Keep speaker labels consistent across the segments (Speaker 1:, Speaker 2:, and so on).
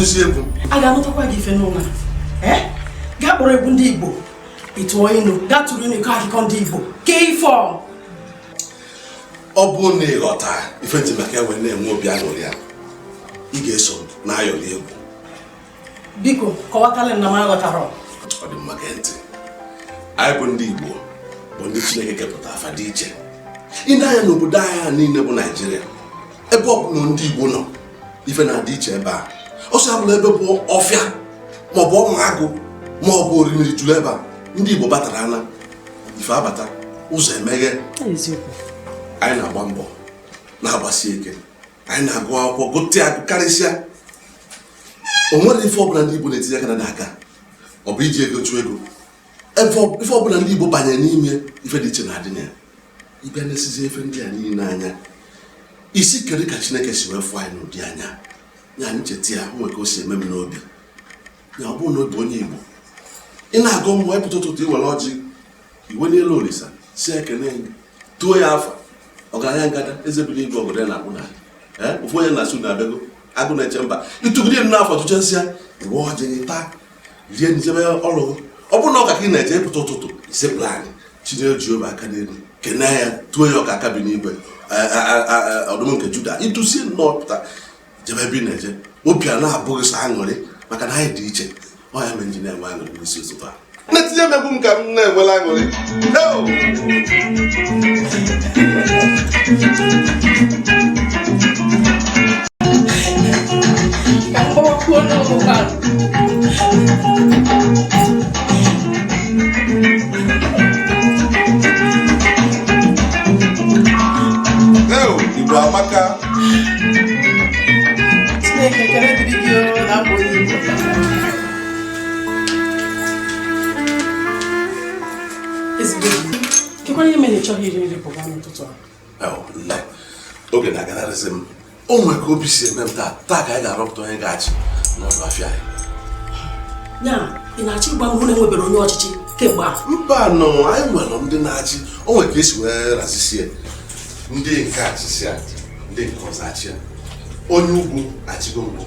Speaker 1: onye isi egwu.
Speaker 2: A ga-anụtakwa gị ife n'ụlọ. Gaa kpọrọ egwu ndị Igbo. Ịtụọ inu, gaa tụrụ inu ịkọ akụkọ ndị Igbo. Kee ife
Speaker 1: ọ bụ na ịghọta ife ntị maka enwe na-enwe obi aṅụrị ya, ị ga-eso na-ayọli egwu.
Speaker 2: Biko, kọwatala na m aghọtara.
Speaker 1: Ọ dị mma gee ntị. Anyị bụ ndị Igbo, bụ ndị Chineke kepụtara afa dị iche. Ị na-anya n'obodo anyị niile bụ Naijiria, ebe ọ bụla ndị Igbo nọ, ife na-adị iche ebe a. Ọsọ abụla ebe bụ ọfịa, maọbụ ọmụ agụ, maọbụ orimiri juru ebe a. Ndị Igbo batara ana, ife abata, ụzọ emeghe. Anyị na-agba mbọ, na-agbasi ike. Anyị na-agụ akwụkwọ, gote agụ karịsịa. O nwere ife ọbụla ndị Igbo na-etinye aka n'aka, ọ bụ iji ego chụọ ego. Ife ọbụla ndị Igbo banyere n'ime ife dị iche na-adị na ya. Ịbịa na-esizi efe ndị a niile anya, isi kedu ka Chineke si wee fụ anyị n'ụdị anya. Ya anyị cheta ya, nwere ka o si eme m n'obi. Ya ọ bụrụ na obi onye Igbo, ị na-agụ mmụọ ịpụta ụtụtụ iwere ọjị iwe n'elu olisa si ekene tuo ya afa ọgaranya ngada ezebili igwe obodo ya na-akpụ na ofu onye na-asụ na-abịago agụ na-eche mba ịtụgide m n'afọ tụchasịa iwe ọjị gị taa rie njebe ọrụ. Ọ bụrụ na ọ ka ka ị na-eje ịpụta ụtụtụ isepụla anyị chinyere Jehova aka n'elu kene ya tuo ya ọka aka bi n'igwe ọdụm nke Juda ịtụsie nnọọ pụta jebe ebe ị na-eje obi a na-abụghị sọ aṅụrị maka na anyị dị iche. Ọ ya mere nji na-enwe aṅụrị n'isi ụtụtụ a. Na-etinye megbu m ka m na-enwela aṅụrị. Igbo amaka.
Speaker 2: Chineke kere dịrị gị na mbụ Igbo. Kekwanye ime na-echọghị iri nri pụga n'ụtụtụ a?
Speaker 1: Oge na-aganarịsị m. O nwere ka obi si eme m taa ka anyị ga-arọpụta onye ga-achị n'ọdụ afịa anyị.
Speaker 2: Ya, ị na-achị ịgba mbụ na-enwebere onye ọchịchị kemgbe a?
Speaker 1: Mba nọ, anyị nwere ndị na-achị. O nwere ka esi wee razisie ndị nke achịsịa, ndị nke ọzọ achịa. Onye ugwu achịgo mbụ,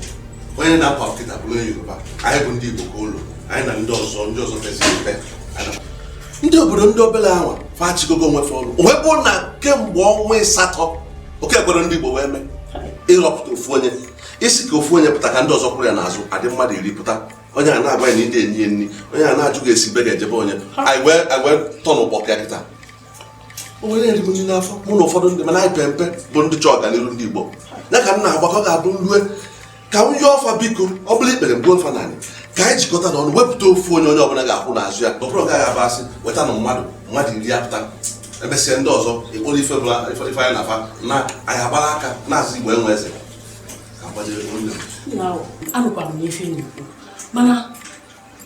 Speaker 1: onye na-akwa nkịta bụ onye Yoruba. Anyị bụ ndị Igbo ka ụlọ, anyị na ndị ọzọ peziri mpe. Ndị obodo ndị obere anwa fachigogo onwefe ọrụ wee bụ na kemgbe ọnwa 8 oke kwere ndị Igbo wee mee ịrọpụta ofu onye isi ka ofu onye pụta ka ndị ọzọ kwụrụ ya n'azụ adị mmadụ 10 pụta onye a na-agwa ya na ide enyi nri onye a na-ajụ ga-esi be ga-ejebe onye anyị wee tọnụ ụkpọ ya kịta onwere eribu nri n'afọ mụ na ụfọdụ ndị mana anyị pe mpe bụ ndị chọọ ọganiru ndị Igbo ya ka m na-agbakọ ga-abụ nrue ka m yọọ ọfa biko ọ bụla ikpere mgbe mfa naanị ka anyị jikọta n'ọnụ wepụta ofu onye ọbụla ga-akwụ n'azụ ya ọ bụrụ gaghị abasị weta na mmadụ 10 apụta emesịa ndị ọzọ ịkpụrụ ife anyị na-afa na anyị agbara aka na-azụ Igbo enwe eze ka gbajere onye
Speaker 2: anụkwara m n'ife n'ikwu mana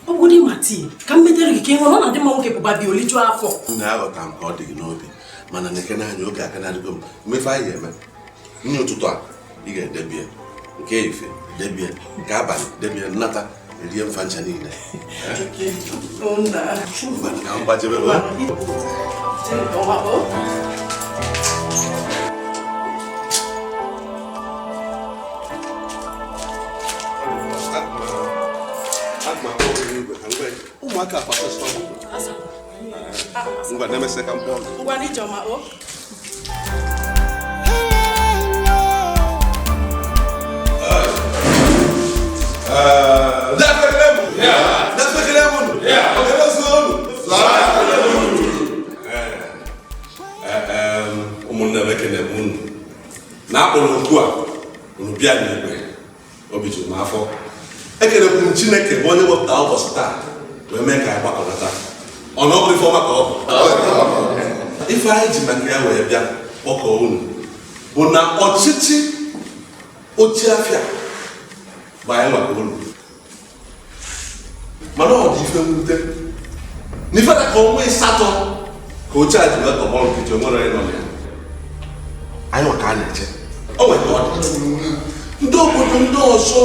Speaker 2: ọ bụrụ dị ma tii ka m metere gị ka ị nwere ọ na-adị mma nwoke pụba bi olijuo afọ.
Speaker 1: M na-aghọta m ka ọ dị gị n'obi mana na-ekene anyị oge aka na-adịgo m mmefe anyị ga-eme nri ụtụtụ a ị ga-edebie nke ife debie nke abalị debie nnata rie mfa ncha niile ka m gbajebe ụmụaka ngwa na-emesị ka mkpọ
Speaker 2: ngwa n'ijọma o
Speaker 1: ụmụnne m ekene m unu na-akpọrọ okwu a unu bịa n'igwe obi juru m afọ ekelekwu m Chineke bụ onye wepụtara ụbọchị taa wee mee ka anyị gbakọnata ọnụ ọbụrụ ife ọma ka ọ bụ ife anyị ji maka ya wee bịa kpọkọọ unu bụ na ọchịchị Ochiafia bụ anyị maka unu mana ọ dị ife mwute n'ife na ka ọnwa 8 ka ochie a ji wee tọgbọ nkịtị onwere onye nọ na ya anyị maka a na-eche o nwere ka ọ dị ndị obodo ndị ọzọ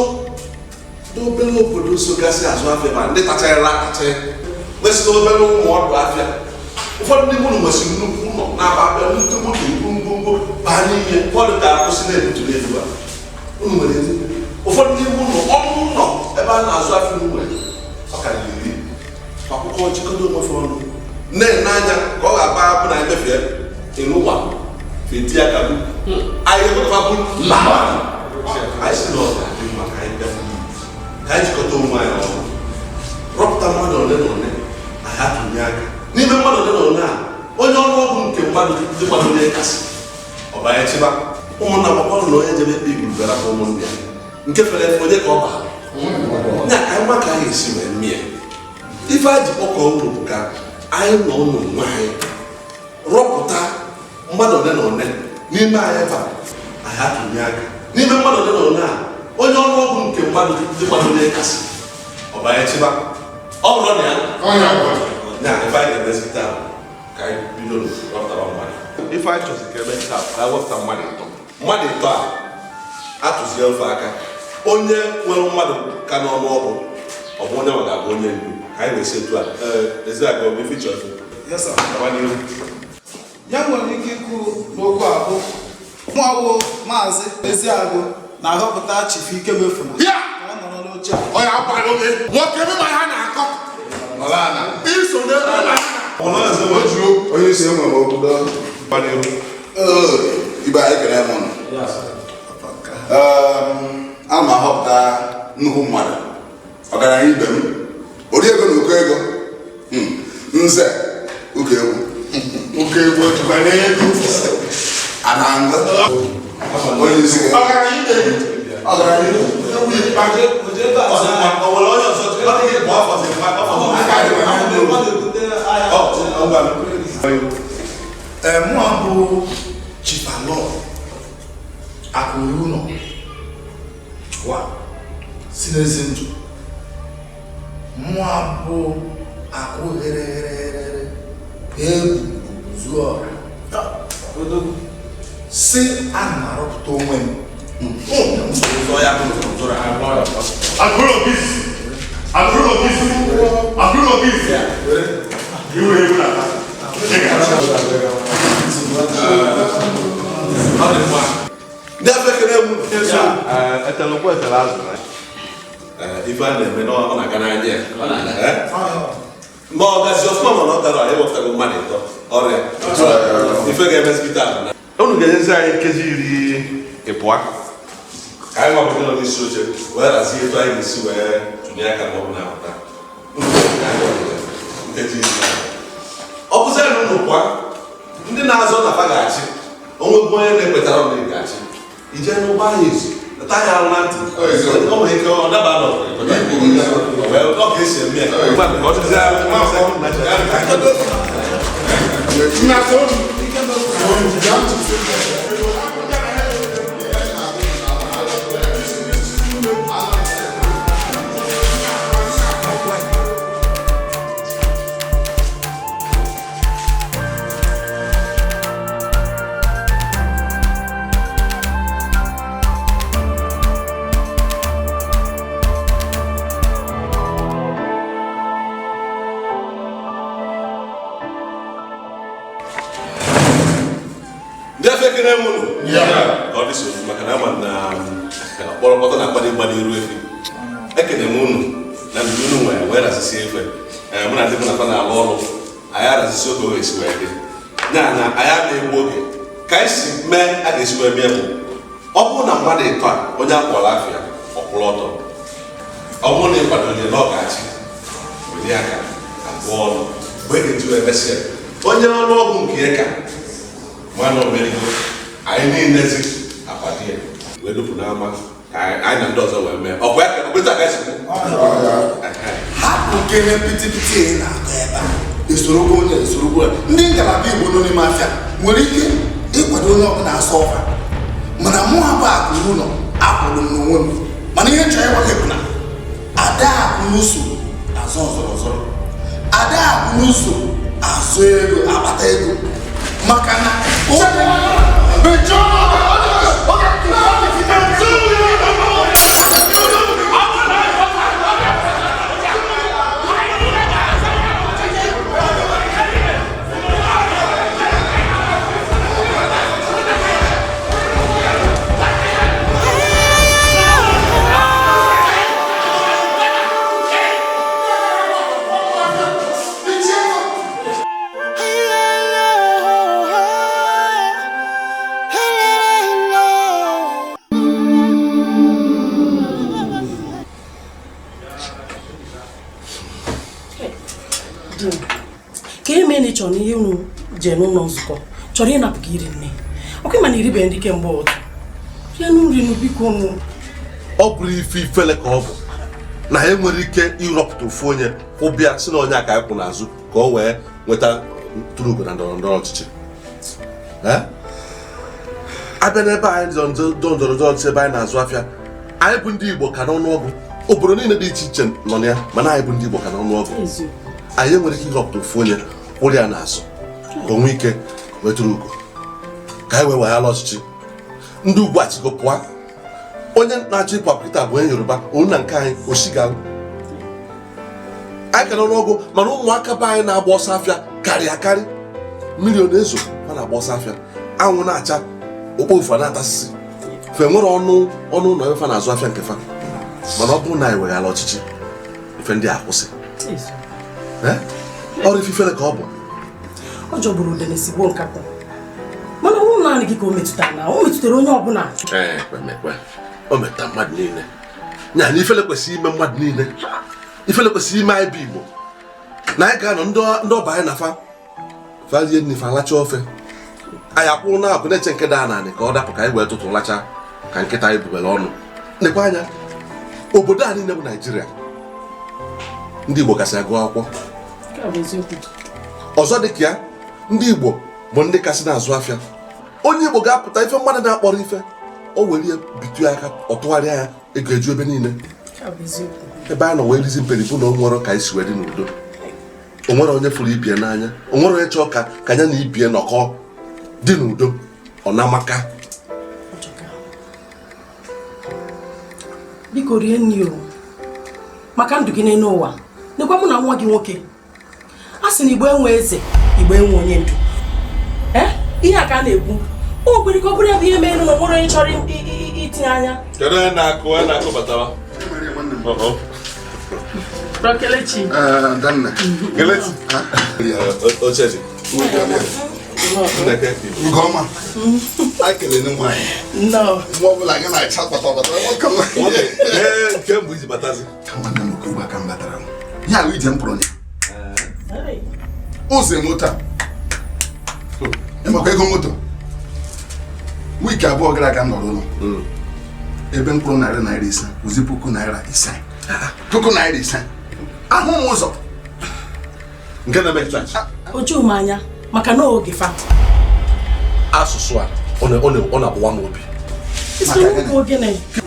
Speaker 1: n'obere obodo so gasị azụ afịa ma ndị tachara atacha nwesịrị obere ụmụ ọdụ afịa ụfọdụ ndị mụrụ nwesịrị nnukwu ụlọ na-aba abịa nnukwu moto ngwongwo baa n'ime ụfọdụ ga-akwụsị na-ebutu n'elu a unu nwere ezi ụfọdụ n'ime ụlọ ọnụ ụlọ ebe a na-azụ afọ n'ugwe ọ karịrị iri akwụkwọ chịkọta onwe ọnụ na-ene anya ka ọ ga-aba abụ na emefie ịnụwa feti ya gabụ anyị ekpekọbụ na anyị si na ọ ga-adị mma ka anyị bịa ka anyị jikọta onwe anyị ọnụ rọpụta mmadụ ole na ole anyị atụnye aka n'ime mmadụ ole na ole a onye ọnụọgụ nke mmadụ dịkwado onye kasị ọbanye chịba ụmụnna gbakọrọ na onye jebe kpe iguru bịara ka ụmụnne ya nke fere efe onye ka ọ bara nya ka anyị maka anyị esi wee mmịa ife a ji kpọkọ ụlọ bụ ka anyị nọ ụlọ nwe anyị rọpụta mmadụ ole na ole n'ime anyị taa anyị atụnye aka n'ime mmadụ ole na ole a onye ọnụọgụ nke mmadụ dịkwado onye kasị ọbanye chịba ọ bụrụ na ya nya ebe anyị ga-emezi taa ka anyị bido rọpụtara mmadụ ife anyị chọzi ka ebe taa ka anyị wepụta mmadụ ịtọ a atụzie ofe aka onye nwere mmadụ ka n'ọnụọgụ ọ bụ onye nwe ga-abụ onye ndu ka anyị wee si etu a Ezeago bụ ife chọzi
Speaker 3: ya nwere ike ikwu n'okwu abụ mụọwụ maazị Ezeago na-ahọpụta Chief Ikemefuna ọ nọrọ n'oche
Speaker 4: nwoke ebe ma ha na-akọ iso
Speaker 5: onye isi enwe m obodo ibe anyị kere m ọnụ a ma ahọpụta nnukwu mmadụ ọgaranya ibe m ori ego na oke ego nze oke egwu ojikwana ego ananga onye isi ọgaranya ibe
Speaker 4: mụọ bụ chipalọ akụrụ ụlọ chụwa si n'ezi ndụ mụọ bụ akụ ghere egwu zuo ọra si a na-arọpụta onwe m
Speaker 1: ife a na-eme ọ na-aga n'anya ma ọ gazi ọfụma mana ọ gara ewepụtago mmadụ ịtọ ọrịa ife ga-emezigide ala unu ga-enyezi anyị nkeji iri ịpụa ka anyị nwapụta nọ n'isi oche wee razie etu anyị ga-esi wee tụnye aka ma ọ bụ na-apụta ọ bụzie na unu pụa ndị na-azọ na fa ga-achị onwebụ onye na-ekwetara ọna ị ga-achị ije n'ụgbọ anyị izu leta anyị arụ na ntị o nwere ike ọ daba ọ ga-esi eme ọ dị so maka na ama na ọkpọrọkpọta na-akpado ịgba n'iru efi ekene m unu na ndị unu nwere wee rasisi efe mụ na ndị mụ na fa na-alụ ọrụ anyị arasisi oge oge esi wee dị ya na anyị na-egbu oge ka anyị si mee a ga-esi wee mee bụ ọ bụrụ na mmadụ ịtọ a onye akpọrọ afịa ọkwụrụ ọtọ ọ bụrụ na ịkwadogị na ọ ga-achị weli aka abụọ ọnụ mgbe ga-eji wee mesịa onye ọrụ ọgwụ nke ya ka nwanne omerigo anyị niilezi akwado ya wee dupụ n'ama ka anyị na ndị ọzọ wee mee ọ bụ ya ka ọbụta ka esi
Speaker 4: hapụ kene pitipiti na-akọ ebe a esorogbo onye esorogbo ndị ngalaba Igbo nọ n'ime afịa nwere ike ịkwado onye ọbụla asọ ọfa mana mụ abụ akụrụ ụlọ akwụrụ m n'onwe m mana ihe nchọ ịgwa gị bụ na ada akụ n'ụsọ azụ ọzọrọ ada akụ n'ụsọ azụ ego akpata ego maka na
Speaker 2: ka eme na ịchọ n'ihe unu jee n'ụlọ nzukọ chọrọ ịnapụ gị iri nne ọkụ ma na iribe ndị kemgbe ọzọ ya na nri n'ubiko unu
Speaker 1: ọ bụrụ ife ifele ka ọ bụ na ha enwere ike ịrọpụta ofu onye ụbịa si na onye aka anyị kwụ n'azụ ka o wee nweta tụrụugo na ndọrọ ndọrọ ọchịchị abịa n'ebe anyị ndọrọ ndọrọ ọchịchị ebe anyị na-azụ afịa anyị bụ ndị Igbo ka n'ọnụọgụ obodo niile dị iche iche nọ na ya mana anyị bụ ndị Igbo ka n'ọnụọgụ anyị enwere ike ịrọpụta ofu onye kwụrụ ya n'azụ ka o nwee ike wee tụrụugo ka anyị wee weghala ọchịchị ndị ugwu achịgo pụọ onye na-achọ ịpapụta bụ onye Yoruba onu na nke anyị osigalụ anyị ka n'ọnụọgụ mana ụmụaka be anyị na-agba ọsọ afịa karịa akarị milion ezo ha na-agba ọsọ afịa anwụ na-acha okpo ufa na-atasịsị fe nwere ọnụ ụlọ ebe fa na-azụ afịa nke fa mana ọ bụrụ na anyị weghala ọchịchị ife ndị a kwụsị ọrụ ififere ka ọ bụ
Speaker 2: ọ jọgburu udene sigbo nkatọ mana ọ naanị gị ka o metụtara na o metụtara onye ọbụla
Speaker 1: o metụta mmadụ niile nya na ifele kwesịrị ime mmadụ niile ifele kwesịrị ime anyị bụ Igbo na anyị ga-anọ ndị ọba anyị na fazie nnife alacha ofe anyị akwụrụ na akụ na-eche nke daa naanị ka ọ dapụ ka anyị wee tụtụ lacha ka nkịta anyị bubere ọnụ nekwa anya obodo a niile bụ Naijiria ndị Igbo kasị agụ akwụkwọ ọzọ dịka ya ndị Igbo bụ ndị kasị na-azụ afịa onye Igbo ga-apụta ife mmadụ na-akpọrọ ife o were ya bitu ya aka ọ tụgharịa ya ego eju ebe niile ebe a nọ wee rizi mperi bụ na o nwere ka anyị si wee dị n'udo o nwere onye fụrụ ibie n'anya o nwere onye chọọ ka anya na ibie nọkọ dị n'udo ọ na-amaka
Speaker 2: biko rie nri o maka ndụ gị n'elu ụwa nekwa mụ na nwa gị nwoke a sị na Igbo enwe eze Igbo enwe onye ndu ihe a ka a na-ekwu o kwere ka ọ bụrụ ya bụ ihe mere na okporo onye chọrọ itinye anya
Speaker 1: kedu onye na-akụ batara
Speaker 2: Kelechi
Speaker 1: Ochezi
Speaker 4: Ugoma. I can in the mind. No. What like I chat about come
Speaker 1: on. Easy batazi.
Speaker 4: Come on, go back and better. Yeah, we jump on it. Oze mota. Emako moto. We can walk like I'm not alone. Even pro naira isa. Uzipuku naira isa. Puku naira isa. Ahụ ụzọ.
Speaker 1: Nke na make church.
Speaker 2: Oju manya. Maka no oge fa.
Speaker 1: Asụsụ a ọ na-abụwa m obi.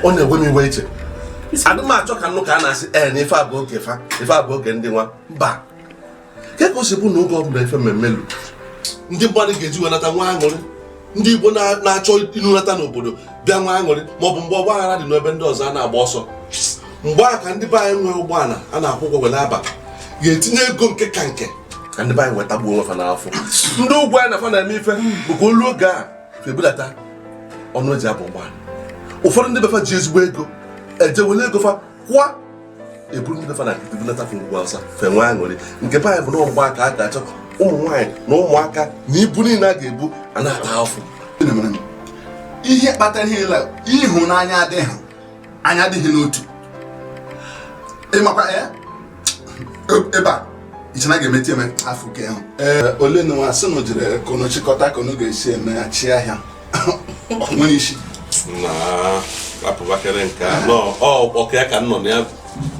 Speaker 1: Ọ na-ewe m iwe iche. Adị m achọ ka nnụ ka a na-asị na ife abụ oge fa, ife abụ oge ndị nwa mba. Ke ka o si bụ na oge ọbụla ife mmemmelu ndị mmadụ ga-eji wenata nwa aṅụrị ndị Igbo na-achọ ịnụnata n'obodo bịa nwa aṅụrị maọbụ mgbe ọgbaghara dị n'ebe ndị ọzọ a na-agba ọsọ mgbe a ka ndị be anyị nwee ụgbọala a na-akwụ ụgwọ were aba ga-etinye ego nke ka nke ka ndị be anyị weta gbuo onwe fa n'afọ ndị ugwu anyị na-afa na-eme ife bụkwa olu oge a febulata ọnụ eji abụ ụgbọala ụfọdụ ndị befa ji ezigbo ego eje were ego fa kwa eburu ndị befa na nkịtị bunata fa ugwu ọsa fe nwa aṅụrị nke be anyị bụ na ọgbọ aka a ga-achọ ụmụ nwaanyị na ụmụaka na ibu niile a ga-ebu a na-ata afọ
Speaker 4: ihe kpatara ihe la ịhụnanya adịghị anya adịghị n'otu ịmakwa ebe a ichena ga-emeti eme afọ ke ahụ ole na nwa sị na jiri kono chịkọta kono ga-esi eme ya chi ahịa nwere isi
Speaker 1: na apụbakere nke ọka ya ka nọ na ya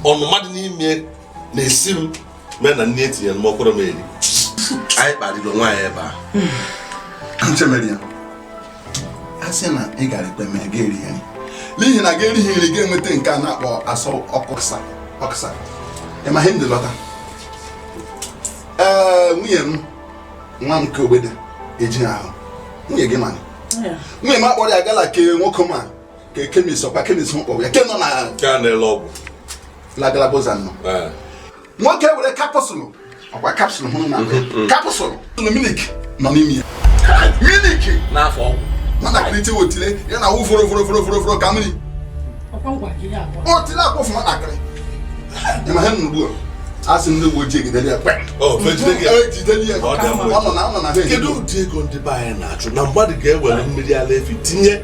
Speaker 1: ọnụ mmadụ n'ime na-esi m mee na nne etinyere m ọkwụrụ m eri anyị kparịrị nwaanyị ebe a
Speaker 4: nchemeri ya a sị na ị gara ikpe ma ga eri nri n'ihi na ga-erighị nri ga-enweta nke a na-akpọ asọ ọkụsa ịma ihe ndị lọta nwunye m nwa m nke ogbede eji ahụ nwunye gị mana nwunye m akpọrọ ya gala ke nwoke ma ke kemis ọkwa kemis mkpọrọ ya ke nọ na
Speaker 1: ọgwụ
Speaker 4: lagalaboza nọ nwoke were kapsụlụ ọkwa kapsụlụ hụrụ na kapsụlụ milik nọ n'ime ya milik
Speaker 1: n'afọ ọgwụ
Speaker 4: mana kriti otile ya na wuforo ka mmiri otile akwụfụ nwatakịrị ịma ihe nnugbu a sị ndị ugbo ji egideli ya
Speaker 1: kedu ụdị ego ndị be anyị na-achụ na mmadụ ga-ewere mmiri ala efi tinye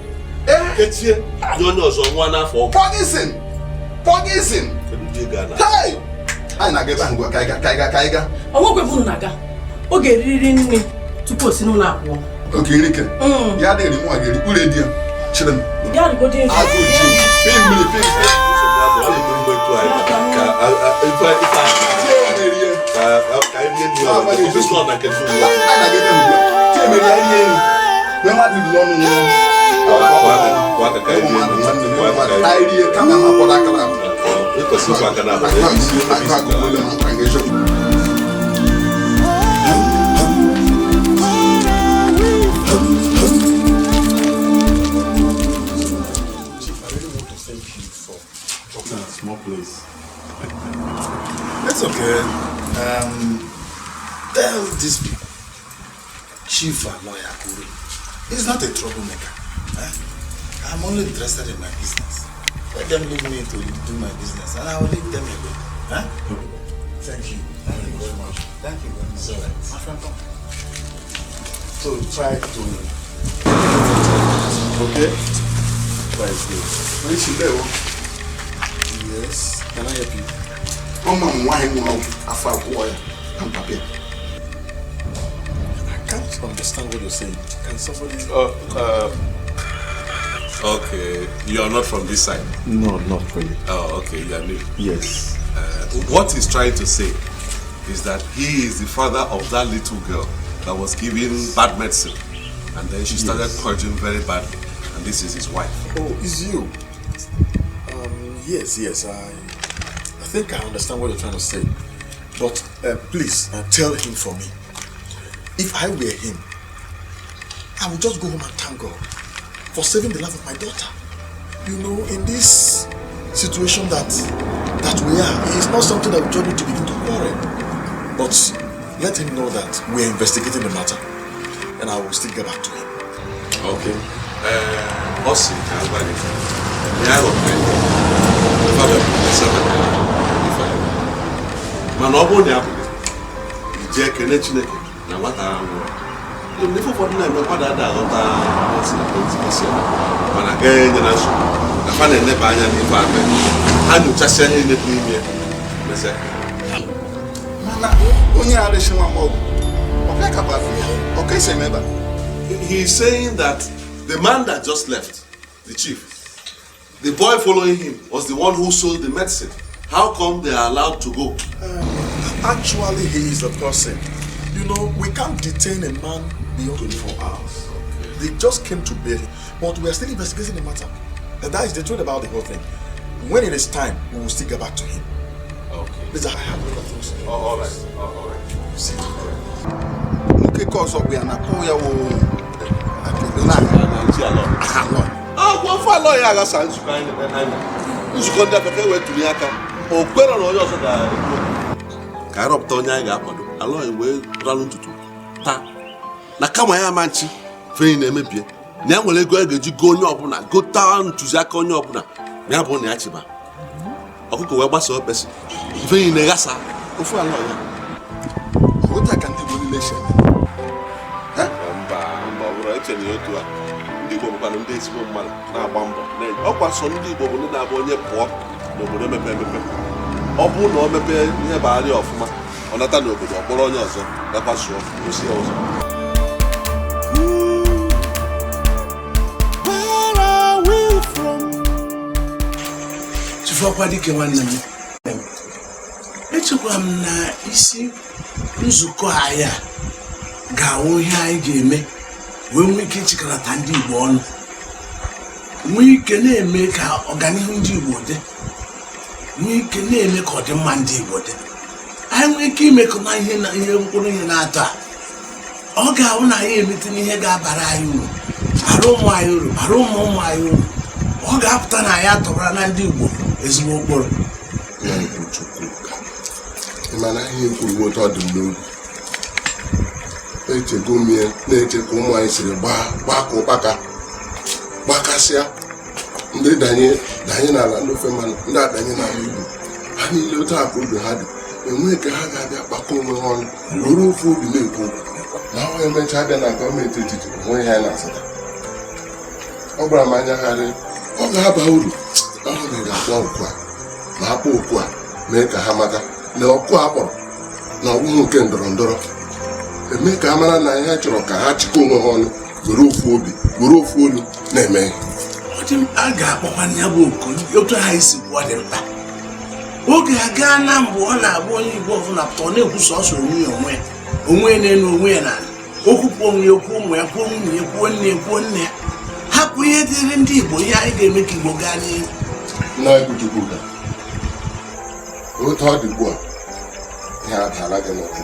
Speaker 1: kechie nye onye ọzọ nwa n'afọ ọgwụ
Speaker 4: pọgizin
Speaker 5: Anyị na-aga ebe ahụ ka anyị ga.
Speaker 2: Onwekwe bụ na-aga. Oge eriri nri tupu o si n'ụlọ apụọ.
Speaker 5: Oge nri ke. Ya dịrị nwa gị uri edi ya. Chere m.
Speaker 2: Ya rigodi nri.
Speaker 5: Agụ ji. Mmiri pim.
Speaker 6: Small place.
Speaker 3: It's okay. Tell these people, Chief and Lawyer Kuri, he's not a troublemaker. I'm only interested in my business. Let them leave me to do my business, and I will leave them alone.
Speaker 6: Thank you. Thank you very much.
Speaker 3: Thank you very much.
Speaker 6: Right.
Speaker 3: My friend, come.
Speaker 6: So try to. Okay. Try to.
Speaker 5: Where's she there?
Speaker 6: Yes. Can I help you?
Speaker 5: I'm happy.
Speaker 6: I can't understand what you're saying. Can somebody?
Speaker 1: Okay, you are not from this side.
Speaker 6: No, not really.
Speaker 1: Oh, okay, you are new.
Speaker 6: Yes.
Speaker 1: What he's trying to say is that he is the father of that little girl that was given bad medicine, and then she started purging very badly, and this is his wife.
Speaker 6: Oh, it's you. Yes. I think I understand what you're trying to say. But please tell him for me. If I were him, I would just go home and thank God for saving the life of my daughter. You know, in this situation that we are, it's not something that we just need to begin to quarrel. But let him know that we are investigating the matter, and I will still get back to him.
Speaker 1: Okay. Also, mana ọ bụrụ na ya bụ iji ekele Chineke na nwata ahụ ndị ụfọdụ na-emekwa ada aghọta mana ga-enye na nsogbu na fa na-eneba anya n'ife aka ha nyochasịa ihe na-ebu ime
Speaker 5: Mana onye arịsị nwa mọgwụ ọbịa ka bafu ya ọ ka esi emeba.
Speaker 1: He is saying that the man that just left, the chief, the boy following him was the one who sold the medicine. How come they are allowed to go?
Speaker 6: Actually, he is the person. You know, we can't detain a man beyond 24 hours. They just came to bail him, but we are still investigating the matter. And that is the truth about the whole thing. When it is time, we will still get back to him.
Speaker 1: Okay.
Speaker 6: These are how we got things.
Speaker 1: All right.
Speaker 6: See,
Speaker 5: Nke ka ọzọ bụ ya na kpụ ya wụ
Speaker 1: alọ ya aghasa nzukọ anyị nzukọ ndị Afrịka wee tụrụ aka o kwere na onye ọzọ ga-ekwu ka anyị rọpụta onye anyị ga-akwado alọ wee ranụ ntutu taa na kama ya ama nchi fenyi na-emebie na ya nwere ego a ga-eji go onye ọbụla gota ntụziaka onye ọbụla na ya bụ na ya chiba ọkụkọ wee gbasa okpesi fenyi na-eghasa ofu alọ ya
Speaker 5: ụta ka ndị Igbo niile si
Speaker 1: mba ọ bụrụ eche na ya otu a ndị Igbo bụkwana ndị ezigbo mmadụ na-agba mbọ ọkwa sọ ndị Igbo bụ ndị na-abụ onye pụọ n'obodo mepe emepe ọ bụrụ na o mepee ihe bagharị ọfụma ọ nata n'obodo ọ kpọrọ onye ọzọ gakwasuo osi ya ụzọ.
Speaker 7: Chifọkwa Dike nwanne m, echekwa m na isi nzukọ anyị ga-awụ ihe anyị ga-eme wee nwee ike ịchịkọta ndị Igbo ọnụ, nwee ike na-eme ka ọganihu ndị Igbo dị, nwee ike na-eme ka ọdịmma ndị Igbo dị. Anyị nwee ike imekọ na ihe mkpụrụ ihe na-atọ a ọ ga-awụ na anyị emete n'ihe ga-abara anyị uru, bara ụmụ anyị uru, bara ụmụ anyị uru. Ọ ga-apụta na anyị atọbara na ndị Igbo ezigbo mkpụrụ.
Speaker 5: mana ihe kwuru otu ọ dị n'obi echego m ya na-eche ka ụmụ anyị siri gbaka ụkpaka gbakasịa ndị danye n'ala ndị ofe mmanụ ndị adanye n'ala Igbo ha niile otu akụ obi ha dị enweghị ka ha ga-abịa kpakọ onwe ha ọnụ were ofe obi na-ekwu na ọ emechaa abịa na gọọmenti etiti onwe ha na-asata ọ gbara m anya gharị ọ ga-aba uru ahụ ga-akpọ okwu a ma akpọ okwu a mee ka ha mata na ọkụ akpọrọ na ọgwụgwụ nke ndọrọ ndọrọ eme ka a mara na ihe chọrọ ka ha chịkọ onwe ha ọnụ were ofu obi were ofu olu na-eme ihe.
Speaker 7: A ga-akpọkwa ya bụ oku otu ha isi bụ ọ dị mkpa. Oge a gaa na mbụ ọ na-abụ onye Igbo ọbụla pụọ na-ekwu sọsọ onwe ya na-enu onwe ya n'ala, okwupụ onwe ya, okwu ụmụ ya, kwuo nwunye ya, kwuo nne ya, kwuo nne ya. Hapụ ihe dịrị ndị Igbo, ihe anyị ga-eme ka Igbo gaa n'ihu.
Speaker 5: Na-ekwuchukwu ụda otu ọ dị ugbu a ihe adala gị n'ụkwụ.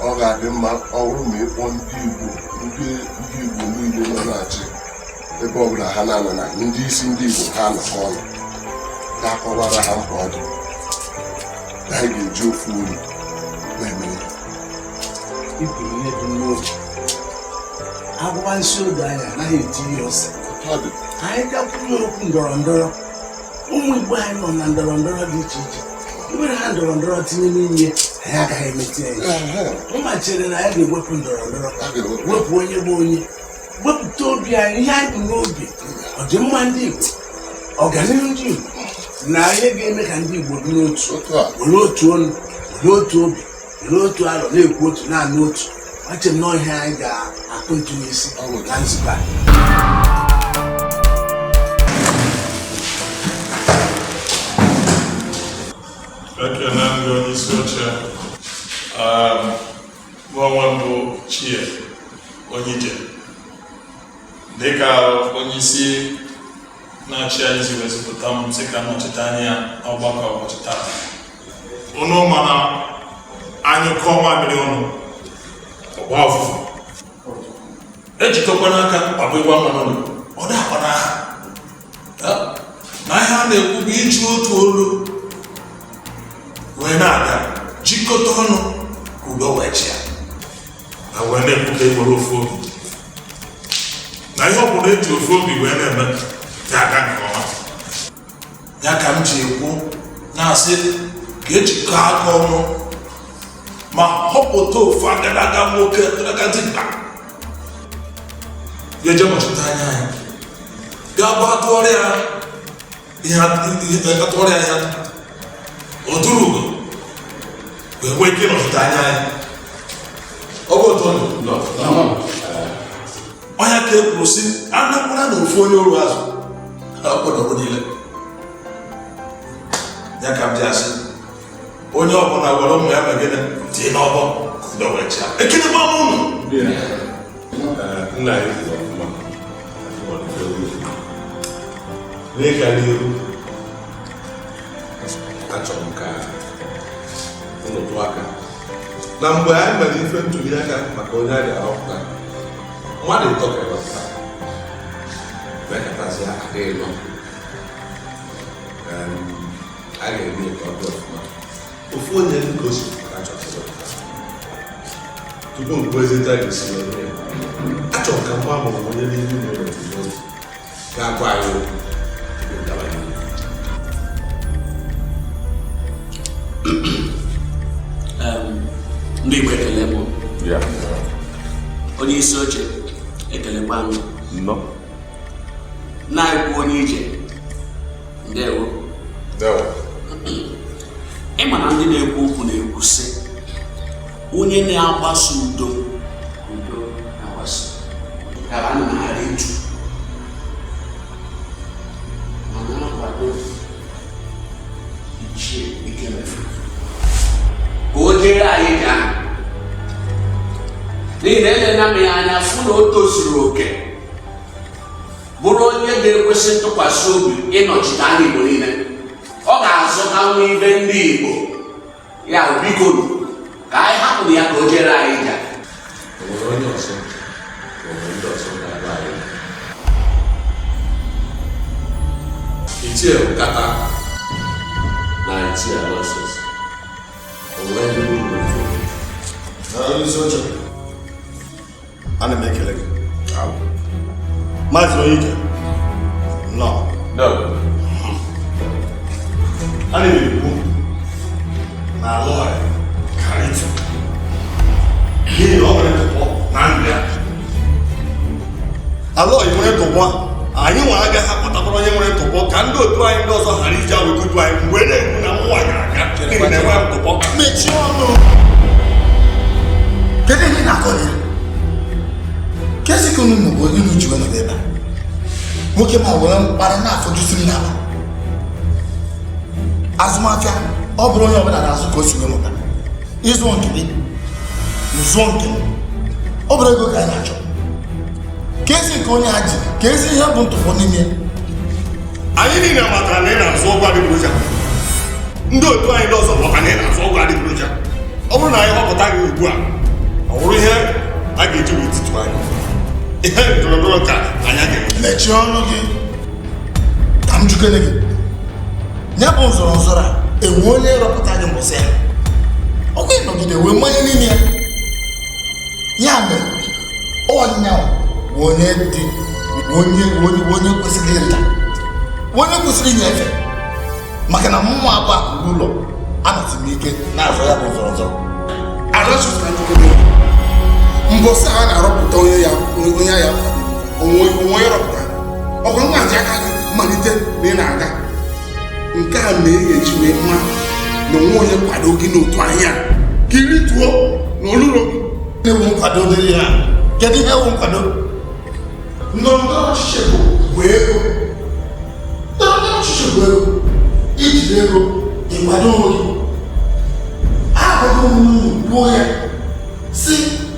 Speaker 5: Ọ ga-adị mma ọ bụrụ ma ịkpọ ndị Igbo niile nọ na-achị ebe ọ bụla ha na-anọ na ndị isi ndị Igbo ha nọkọ ọnụ ga-akọwara ha mkpa ọ dị na anyị ga-eji ofu olu na-eme
Speaker 7: ibu ihe dị n'oge agwụwa isi oge anyị anaghị eji ihe ose. Anyị gakwuru okwu ndọrọ ndọrọ, ụmụ Igbo anyị nọ na ndọrọ ndọrọ dị iche iche. Iwere ha ndọrọ ndọrọ tinye n'ime anyị agaghị emeti ya. Ụma chere na anyị ga-ewepụ ndọrọ ndọrọ, wepụ onye bụ onye, wepụta obi anyị, ihe anyị bụ n'obi, ọdịmma ndị Igbo, ọganihu ndị Igbo, na ihe ga-eme ka ndị Igbo dị n'otu, were otu olu, were otu obi, were otu alọ, na-ekwu otu, na-anụ otu. Eche m na ihe anyị ga-akụ ntu n'isi na nzukọ anyị.
Speaker 8: Ekenna ndị onye isi oche nwa mbụ Chie onye ije dịka onye isi na-achị anyị si wezipụta m sị ka nnọchite anya ọgbakọ ụbọchị taa. Unu mana anyị kọọ mamịrị ụnụ ọgba ọfụfụ ejikọkwa n'aka ọbụgwa mmanụ ọ dakwa n'aha na ihe a na-ekwu bụ iji otu olu wee na-aga jikọta ọnụ ka udo wee chịa na wee na-ekwu ka enwere ofu obi na ihe ọ bụla eji ofu obi wee na-eme ya aga nke ọma. Ya ka m ji ekwu na-asị ka ejikọ aka ọnụ ma họpụta ofu agadaga nwoke agadi mkpa ga-eje nọchite anya anyị ga-abụ atụọrịa ihe oturugo wee nwee ike nọchite anya anyị. Ọ bụ otu ọnya ka e kwuru si anakwara na ofu onye oru azụ ọkpọdọgbo niile. Ya ka m ji asị onye ọbụla gwara ụmụ ya megide tie n'ọbọ dọwecha ekele gba ụnụ
Speaker 9: nna anyị n'ịga n'ihu. Achọrọ m ka ụlọ tụọ aka na mgbe anyị mere ife ntuli aka maka onye a ga-ahọpụta mmadụ ịtọ ka ewepụta mekatazi adịghị nọ a ga-eme ka ọ dị ọfụma. Ofu onye ndị ka o si achọrọ tupu mkpụrụezita ga-esi n'onye ya achọrọ ka mgbe amụrụ onye n'ihu ụlọ n'otu ga-agwa anyị okwu tupu ndaba n'ihu.
Speaker 10: Ndị Igbo ekele bụ onye isi oche ekelekwa na-ekwu onye ije ndewo. Ịma na ndị na-ekwu okwu na-ekwu sị onye na-agbaso udo na-agbaso kara na-arị ju ma na-akwado ichie ike mefu ka o jere anyị gaa n'ihi na elena m ya anya fụ na o tozuru oke bụrụ onye ga-ekwesị ntụkwasị obi ịnọchite anya Igbo niile. Ọ ga-azụta nwa ibe ndị Igbo ya biko ka anyị hapụrụ ya ka o jere anyị gaa.
Speaker 9: Onwere onye ọzọ ndị ọzọ ga-agba anyị itie nkata na itie alọsọs
Speaker 6: Isi oche ana m ekele gị Maazị Onyeije nọ a na-ekwu na alụghị karịtụ n'ihi na ọ nwere ntụpọ na ndụ ya alụghị nwere ntụpọ anyị nwe agaghị apụtakwara onye nwere ntụpọ ka ndị otu anyị ndị ọzọ ghara iji awekutu anyị mgbe na-ekwu na mụnwa ga-aga n'ihi na enwe ntụpọ.
Speaker 4: Mechie ọnụ. Kedu ihe na-akọ gị? Kesi ka unu bụ inu ji wee nọdụ ebe a? Nwoke ma were mkparị na-afọjusi m n'ala. Azụmahịa ọ bụrụ onye ọbụla na-azụ ka o si wee mụta. Ịzụ nke gị, nzụọ nke m. Ọ bụrụ ego ka anyị na-achọ. Kesi nke onye ha ji, ka ezi ihe bụ ntụpọ n'ime.
Speaker 6: Anyị niile matara na ị na-azụ ọgwụ adịgboroja. Ndị otu anyị ndị ọzọ maka na ị na-azụ ọgwụ adịgboroja. Ọ bụrụ na anyị họpụta gị ugbu a, ọ bụrụ ihe a ga-eji wee tụtụ anyị. Ihe ndọrọndọrọ ka anyị ga-eme.
Speaker 4: Mechie ọnụ gị ka m jukene gị. Ya bụ nzọrọ nzọrọ a enwe onye rọpụta gị mbọsị ya. Ọkwa ịnọgide wee mmanya n'ime ya. Ya mere ọnyanwụ bụ onye dị onye kwesịrị ịrịta, onye kwesịrị inye efe, maka na mmụọ abụọ akụrụ ụlọ anọtị m ike na-azọ ya bụ nzọrọ nzọrọ.
Speaker 5: Mbọsị a na-arọpụta onye ya onwe rọpụta ọgwa nwaji aka gị malite na ị na-aga nke a na-eji wee mma na onwe onye kwado gị n'otu anya ka iri tụọ na oluro gị
Speaker 4: na-ewu nkwado dịrị ya. Kedu ihe ewu nkwado? Ndọrọndọrọ ọchịchị bụ ego. Ndọrọndọrọ ọchịchị bụ ego. Ijide ego ịkwado onwe gị. Agwago m gbuo ya si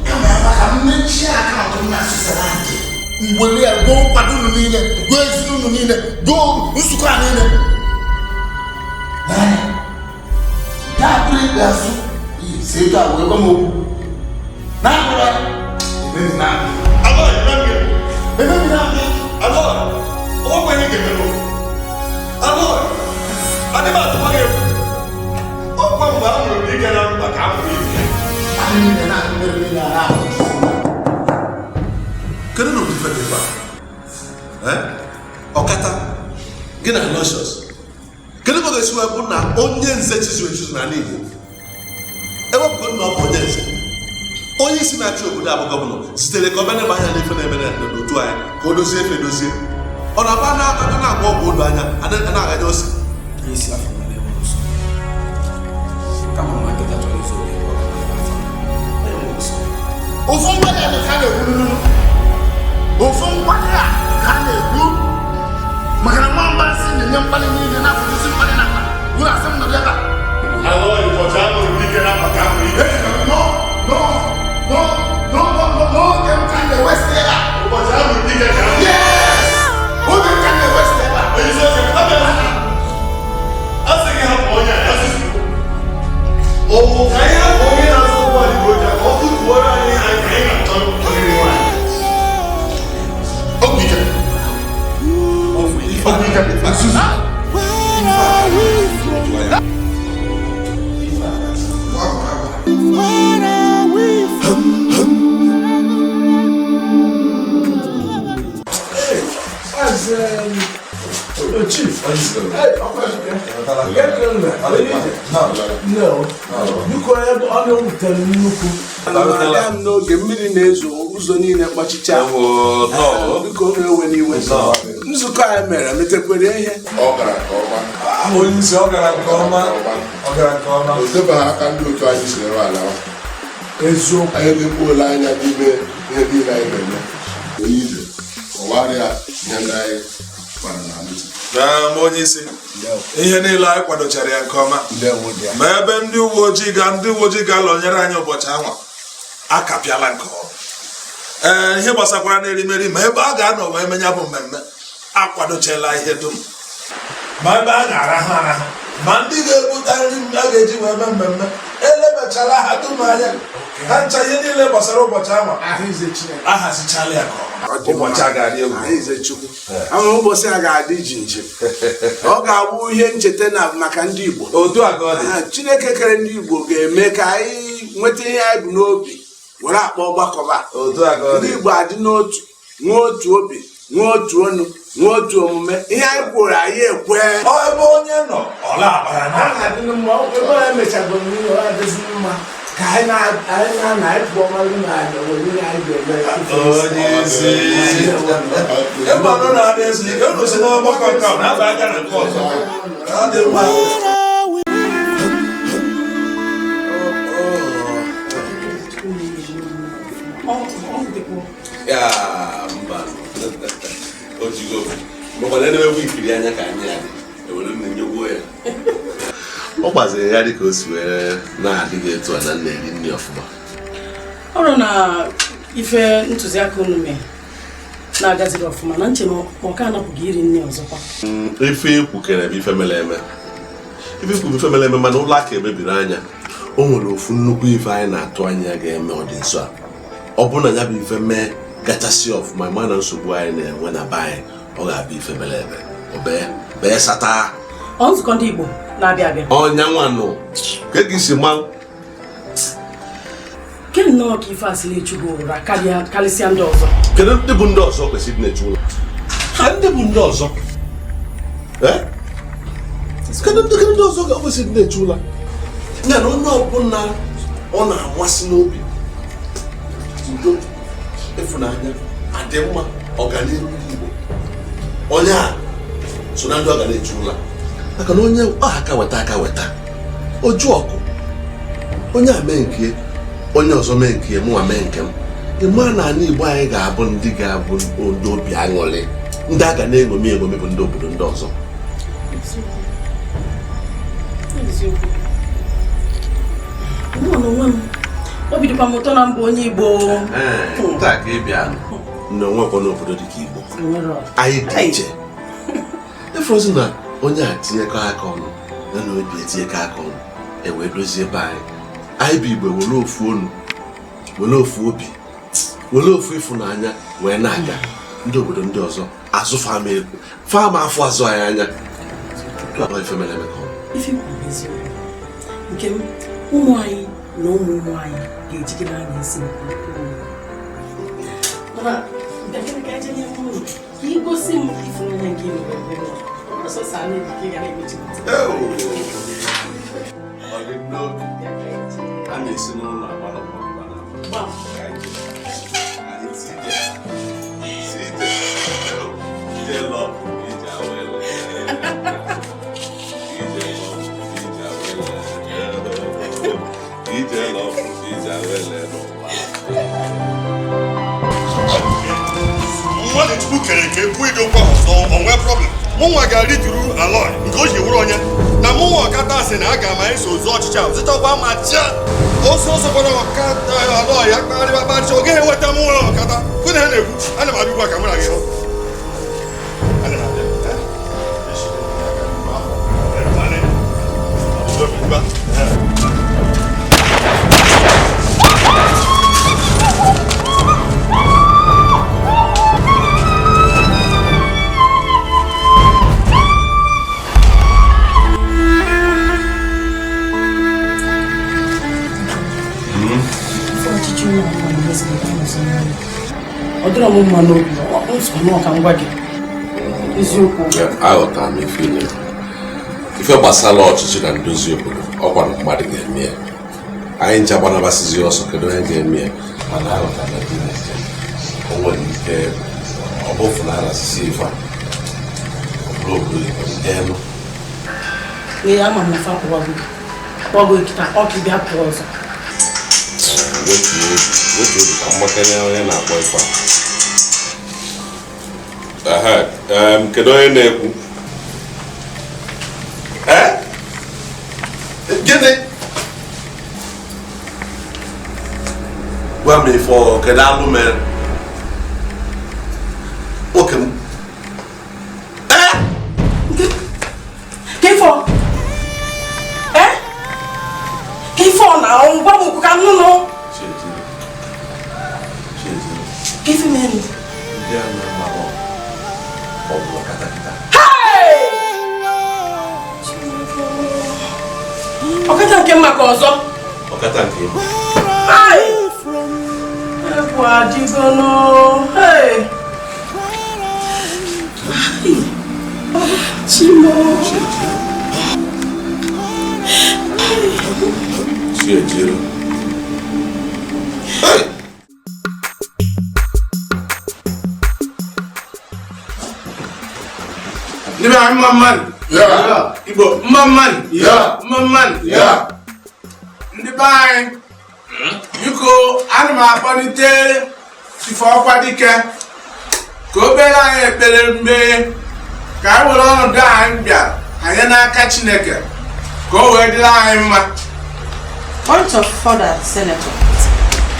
Speaker 4: kama ya maka mmechie akaụntụ m na Switzerland. Mgbele ya gụọ nkwado unu niile, gụọ ezinụlọ niile, gụọ nzukọ a niile. N'anya, nke a bụrụ ikpe azụ si etu a wee gwa m okwu. Na-abụrụ ya, emebi na-abụ. Emebi na-abụ.
Speaker 6: Ọgwụ anyị ga-emerụ. Adị m atụma gị egwu. Ọkwa mgbe a mụrụ Dikeh na mkpa ka a mụrụ ibe ya.
Speaker 4: Anyị niile na-ahụ mmeri niile a na-ahụ.
Speaker 1: Kedu na ofufe dị mkpa? Ọkata gị na Lọshọs. Kedu ka ọ ga-esi wee bụ na onye nze chizu echizu n'ala Igbo ewepụgo na ọ bụ onye nze, onye isi na-achị obodo abụ gọvanọ zitere ka ọ bịa anya n'ife na-eme n'otu anyị ka o dozie efe dozie. Ọ na-aba na-agba ọgwụ odo anya na-agaje ose.
Speaker 4: Ofu mgbada ya ka na-ekwu n'ụlọ. Ofu mgbada ya ka na-ekwu maka na nwamba si na-enye mkpali niile na-afọdụsi mkpali na akpa. Wụrụ asị m nọ ebe a.
Speaker 6: Ụbọchị a mụrụ Dikeh na mkpa ka a mụrụ ibe ya.
Speaker 4: Oge m ka na-ewesị ebe a.
Speaker 6: Ụbọchị a mụrụ Dikeh ka a mụrụ.
Speaker 4: Yes! Oge m ka na-ewesị ebe a.
Speaker 6: Onye isi oche a bịara. A sị gị hapụ onye a, ya sịsị. Ọwụ ka anyị hapụ onye na-azụ ụgbọ adịgboroja ka ọ kụtuoro anyị anyị ka anyị na-achọ oriri nwaanyị.
Speaker 5: ọgwụ ike nzuzu.
Speaker 7: Chief, biko ọ na-ewutere nnukwu abịa m n'oge mmiri na-ezo ụzọ niile kpọchicha biko ọ na-ewe n'iwe. Nzukọ anyị mere metekwere ihe
Speaker 5: Ọ gara nke ọma. O tebaghị aka ndị otu anyị si ere ala
Speaker 7: eziokwu.
Speaker 5: anyị lekpuola anya n'ime ihe niile anyị na-eme onye ije ọwarịa ihe ndị anyị gbara na amụzi.
Speaker 8: Onye isi ihe niile anyị kwadochara ya nke ọma ma ebe ndị uwe ojii ga-alọnyere anyị ụbọchị anwa akapịala nke ọrụ. Ihe gbasakwara n'erimeri ma ebe a ga-anọ wee menya bụ mmemme akwadochela ihe dum, ma ebe a ga-arahụ arahụ ma ndị ga-ebute nri a ga-eji wee mee mmemme elebachara ha dum anya ha ncha ihe niile gbasara ụbọchị anwa ahazichala ya nke ọma. Ụbọchị a ga-adị egwu.
Speaker 7: Ama ụbọchị a ga-adị jinjin. Ọ ga-abụ ihe ncheta na maka ndị Igbo.
Speaker 8: Otu a ka ọ dị.
Speaker 7: Chineke kere ndị Igbo ga-eme ka anyị nweta ihe anyị bụ n'obi were akpọ ọgbakọba.
Speaker 8: Otu a ka ọ dị.
Speaker 7: Ndị Igbo adị n'otu, nwee otu obi, nwee otu ọnụ, nwee otu omume. Ihe anyị kwuru anyị ekwe.
Speaker 8: Ebe onye nọ ọla akpara na
Speaker 7: Ọ ga-adị mma. Ebe a emechago mmiri ọ adịzi mma.
Speaker 1: ọ gbaziri ya dịka o si were na-adịghị etu a na na-eri nri ọfụma.
Speaker 2: Ọrụ na ife ntụziaka unu mee na-agaziri ọfụma na nche ma ọ ka anapụghị iri nri ọzọkwa.
Speaker 1: Ife ekwukere bụ ife mere eme. Ife ikwu bụ ife mere eme mana ụlọ aka emebiri anya. O nwere ofu nnukwu ife anyị na-atụ anya ga-eme ọ dị nso a. Ọ bụ na ya bụ ife mee gachasị ọfụma ma na nsogbu anyị na-enwe na be anyị ọ ga-abụ ife mere eme. Ọ bee sata.
Speaker 2: Ọ nzukọ ndị Igbo na-abịa abịa.
Speaker 1: Ọnya nwanụ ka gị si ma
Speaker 2: ke nnọọ ka ife asị na-echugo ụra karịsịa ndị ọzọ.
Speaker 1: Kedu ndị bụ ndị ọzọ kwesịrị na-echu ụlọ? Ha ndị bụ ndị ọzọ? Kedu ndị ọzọ ga-ekwesịrị na-echu ụlọ? Ya na onye ọbụla ọ na-amasị n'obi udo, ịfụnanya, adị mma, ọganihu Igbo. Onye a so na ndị ọ ga na-echu ụlọ. Maka na onye aka weta oju ọkụ, onye a mee nke onye ọzọ mee nke mụnwa mee nke m. Ịma na ala Igbo anyị ga-abụ ndị ga-abụ ndị obi aṅụrị, ndị a ga na-eṅomi bụ ndị obodo ndị ọzọ.
Speaker 2: Obi dịkwa m ụtọ na mbụ onye Igbo.
Speaker 1: Taa ka ị bịa na onwekwa n'obodo dịka Igbo anyị dị iche. Ịfụrụzi na onye a tinyekọ aka ọnụ ya na obi etinyekọ aka ọnụ ewee dozie ebe anyị bụ Igbo were ofu onu, were ofu obi, were ofu ịfụnanya wee na-aga ndị obodo ndị ọzọ azụ fama afọ azụ anyị anya. Ife mere eme ka
Speaker 2: nke ụmụ anyị na ụmụ anyị ga-ejide n'anya isi mana ka igosi m ịfụnanya nke
Speaker 1: a na-esi n'ụlọ agbara
Speaker 11: mmadụ Chukwu kere ka ekwu idokwa ọzọ onwe problem. Mụnwa ga-arituru alọị nke o ji wụrụ onye na mụnwa ọkata asị na aga ma eso ozu ọchịchị ahụ zịchakwa ma chia oso gbara ọkata alọị ya kparịba kparịcha ọ gaghị enweta mụnwa ọkata kụ na ha na-ekwu ana m abịgwa ka mụ na gị hụ.
Speaker 2: ọ dịrọ m mma n'obi nsọ ka m gwa gị eziokwu.
Speaker 1: Aghọtara m ife gbasara ọchịchị na ndozi obodo ọkwa na mmadụ ga-eme ya. Anyị ncha gbanabasịzi ọsọ kedu onye ga-eme ya, mana aghọtara na o nwere ike ọ bụ fụnara asịsị ife a ọ bụrụ obodo Igbo ndị elu.
Speaker 2: Ee, ama m na fa kpọgo ikita ọka ịbịa pụọ ọzọ.
Speaker 1: Wetu obi ka mgbakanye onye na-akpọ ife a. Kedu onye na-ekwu? Gịnị? Gwa m ife ọ kedu alụ mere? Oke m.
Speaker 2: Ka ife ọ? Ka ife ọ na ngwa m okwu ka m nụnụ. Ka ife mere?
Speaker 1: Ndị a na-agbara ọ bụ katakata.
Speaker 2: Ọkata nke mma ka ọzọ.
Speaker 1: Ọkata nke mma.
Speaker 2: Egwu adịgono. Chimo.
Speaker 1: Chiejiro.
Speaker 7: Liba mamman.
Speaker 5: Yeah.
Speaker 7: Igbo mamman.
Speaker 5: Yeah.
Speaker 7: Mamman.
Speaker 5: Yeah.
Speaker 7: Ndị be anyị biko ana m akpọlite Ifeọkwa Dike ka o kpere anyị ekpere mgbe ka anyị were ọnọdụ anyị bịa anyị n'aka Chineke ka o wee dịrị anyị mma.
Speaker 2: Point of order, Senator.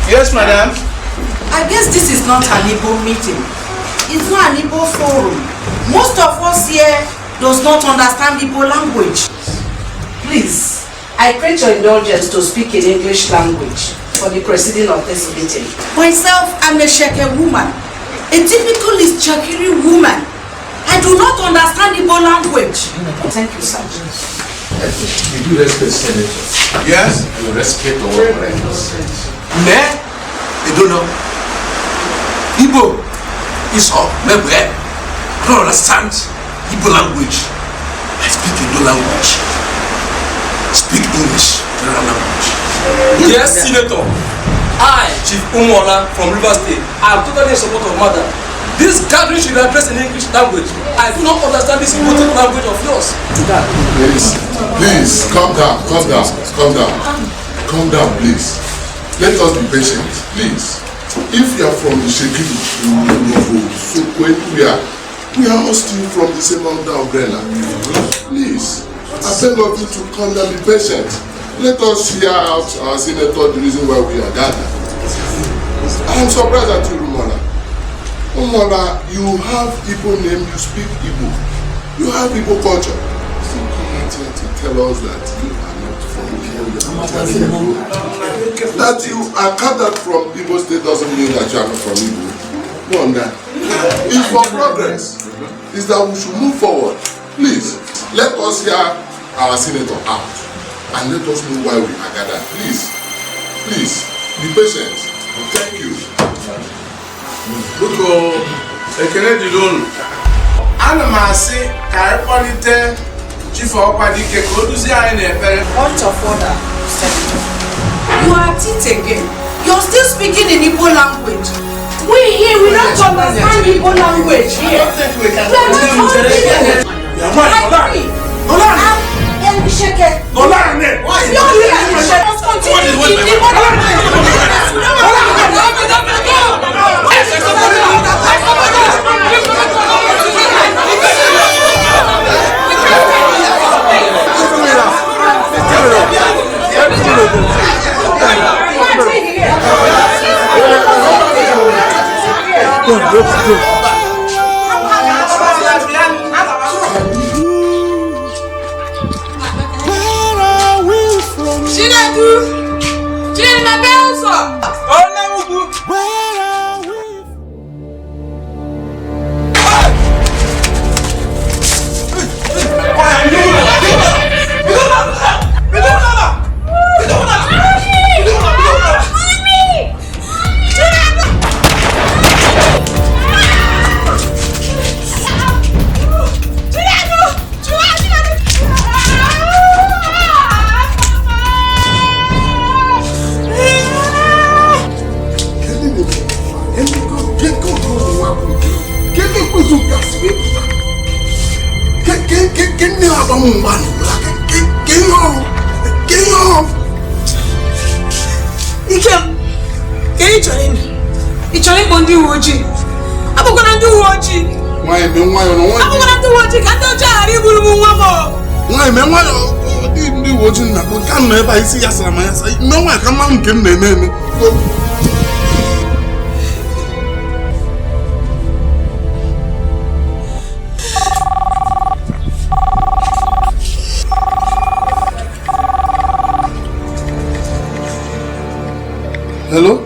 Speaker 7: Yes, madam.
Speaker 2: I guess this is not an Igbo meeting. It's not an Igbo forum. Most of us here does not understand Igbo language. Please, I crave your indulgence to speak in English language for the proceeding of this meeting. Myself, I'm a Sheke woman, a typical Shekiri woman. I do not understand Igbo language. Thank you, sir.
Speaker 10: You do respect Senator.
Speaker 7: Yes?
Speaker 10: You respect our friends.
Speaker 7: Ne? I don't know.
Speaker 10: Igbo is all. Maybe I don't understand Igbo language. I speak Igbo language. Speak English, general language.
Speaker 12: Yes, Senator. I, Chief Umola from River State, I am totally in support of Madam. This gathering should be addressed in English language. I do not understand this important language of yours.
Speaker 5: Please, calm down, calm down, calm down. Calm down, please. Let us be patient, please. If you are from the Shekiri, so when we are all still from the same umbrella. Please, I beg of you to come down, be patient. Let us hear out our senator the reason why we are gathered. I am surprised at you, Umola. Umola, you have Igbo name, you speak Igbo. You have Igbo culture. Still come out here to tell us that you are not from Igbo. That you are gathered from Igbo state doesn't mean that you are not from Igbo. No, on that. It's for progress. Is that we should move forward. Please, let us hear our senator out. And let us know why we are gathered. Please, please, be patient. Thank you.
Speaker 7: Buko, Ekenna Dilon. Ana m asị ka anyị kpọlite Ifeọkwa Dike ka o duzie anyị n'ekpere.
Speaker 2: Point of order, Senator. You are at it again. You're still speaking in Igbo language. We here, we don't understand Igbo language here.
Speaker 7: I don't think we can.
Speaker 2: Sheke.
Speaker 7: Why?
Speaker 2: Let's continue in Igbo
Speaker 5: isi ya sara ma ya sa nwa ka mma nke m na-eme. Hello?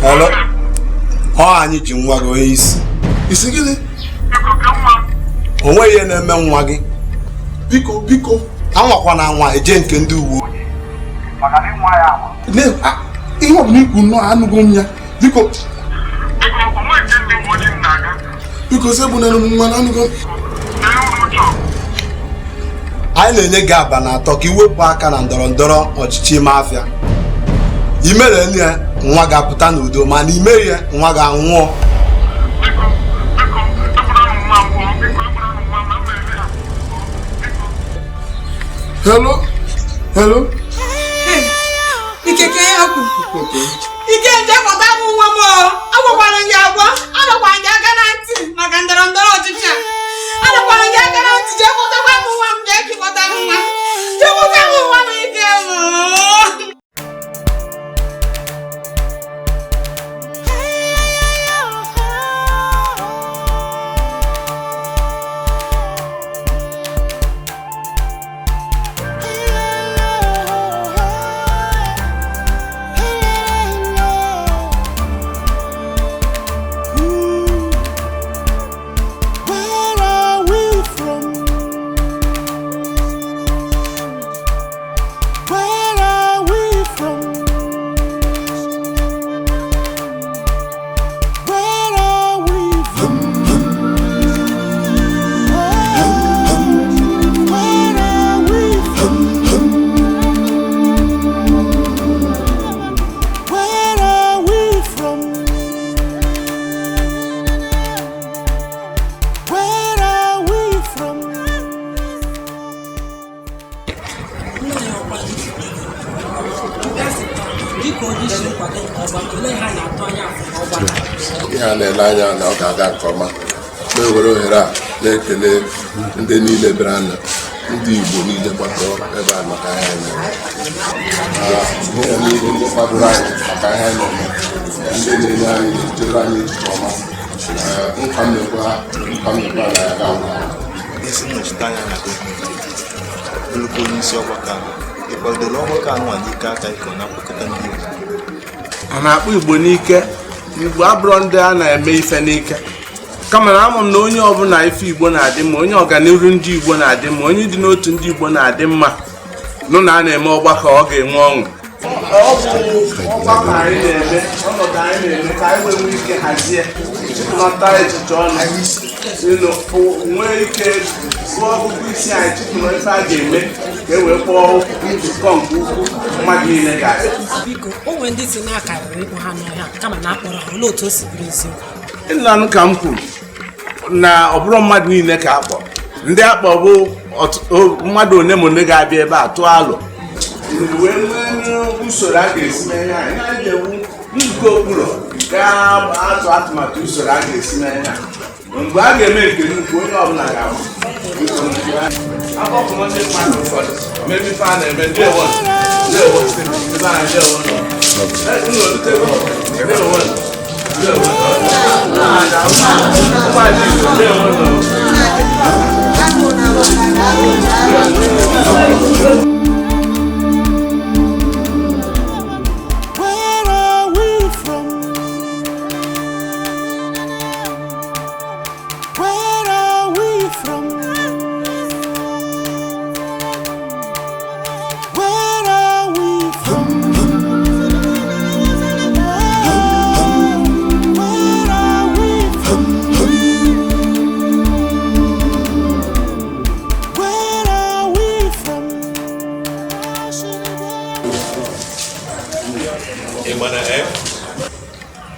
Speaker 5: Hello? Anyị ji nwa gị onye isi. Isi gịnị? Onwe ihe na-eme nwa gị. Biko, biko. Anwakwa na anwa eje nke ndị uwe. Ihe ọ bụ n'ikwu nnọọ anụgo m ya. Biko. Biko se bụ na nwa na anụgo m. Anyị na-enye gị aba na atọ ka iwepụ aka na ndọrọ ndọrọ ọchịchị ime afịa.
Speaker 4: imere nne ya nwa ga-apụta n'udo mana imere ya nwa ga-anwụọ. Hello?
Speaker 2: Ikeke aku. Ike nje kọta m nwa m agwakwara gị agwa adakwara gị aka na ntị maka ndọrọ ndọrọ ọchịchị a adakwara gị aka na ntị jee kpọtakwa m nwa m jee kịkọta m nwa jee kpọta m nwa m ike m.
Speaker 5: ihe a na-ele anya na ọ ga-aga nke ọma na-ewere ohere a na-ekele ndị niile bịara na ndị Igbo niile gbakọrọ ebe a maka ahịa anyị niile ndị kwadoro anyị maka ahịa anyị ndị na-enye anyị ejere anyị echiche ọma nka mmekwa na ya ga-agwa
Speaker 3: isi nnọchite anya na nnukwu onye isi ọgbakọ ịkwadoro ọgbakọ anụnwa n'ike aka iko na-akpọkọta ndị Igbo
Speaker 7: a na-akpọ Igbo n'ike. Igbo abụrụ ndị a na-eme ife n'ike kama na ama m na onye ọbụla ife Igbo na-adị mma, onye ọganihu ndị Igbo na-adị mma, onye dị n'otu ndị Igbo na-adị mma nụ na a na-eme ọgbakọ ọ ga-enwe ọṅụ. Ọgbakọ anyị na-eme ọnọdụ anyị na-eme ka anyị nwee ike hazie chịkọta echiche ọnụ nwee ike gụọ ọgụgụ isi anyị chịkọrọ ife a ga-eme ka e wee kpọọ nzukọ nke ukwu mmadụ niile ga-abịa.
Speaker 2: Biko, o nwere ndị si na-akarịrị ịkpọ ha n'ọhịa kama na akpọrọ ha olee otu o si bụrụ eziokwu.
Speaker 7: Nna ka m kwuru na ọ bụrụ mmadụ niile ka akpọ, ndị akpọ bụ mmadụ one ma one ga-abịa ebe a tụọ alụ wee nwee usoro a ga-esi mee ihe anyị na-ewu nzukọ okpuru ga-atụ atụmatụ usoro a ga-esi mee ihe mgbe a ga-eme nke nnukwu onye ọbụla ga-abụ akpọpụ ndị mmadụ ụfọdụ mebi ife a na-eme ndị ewo ebe a ndị ewo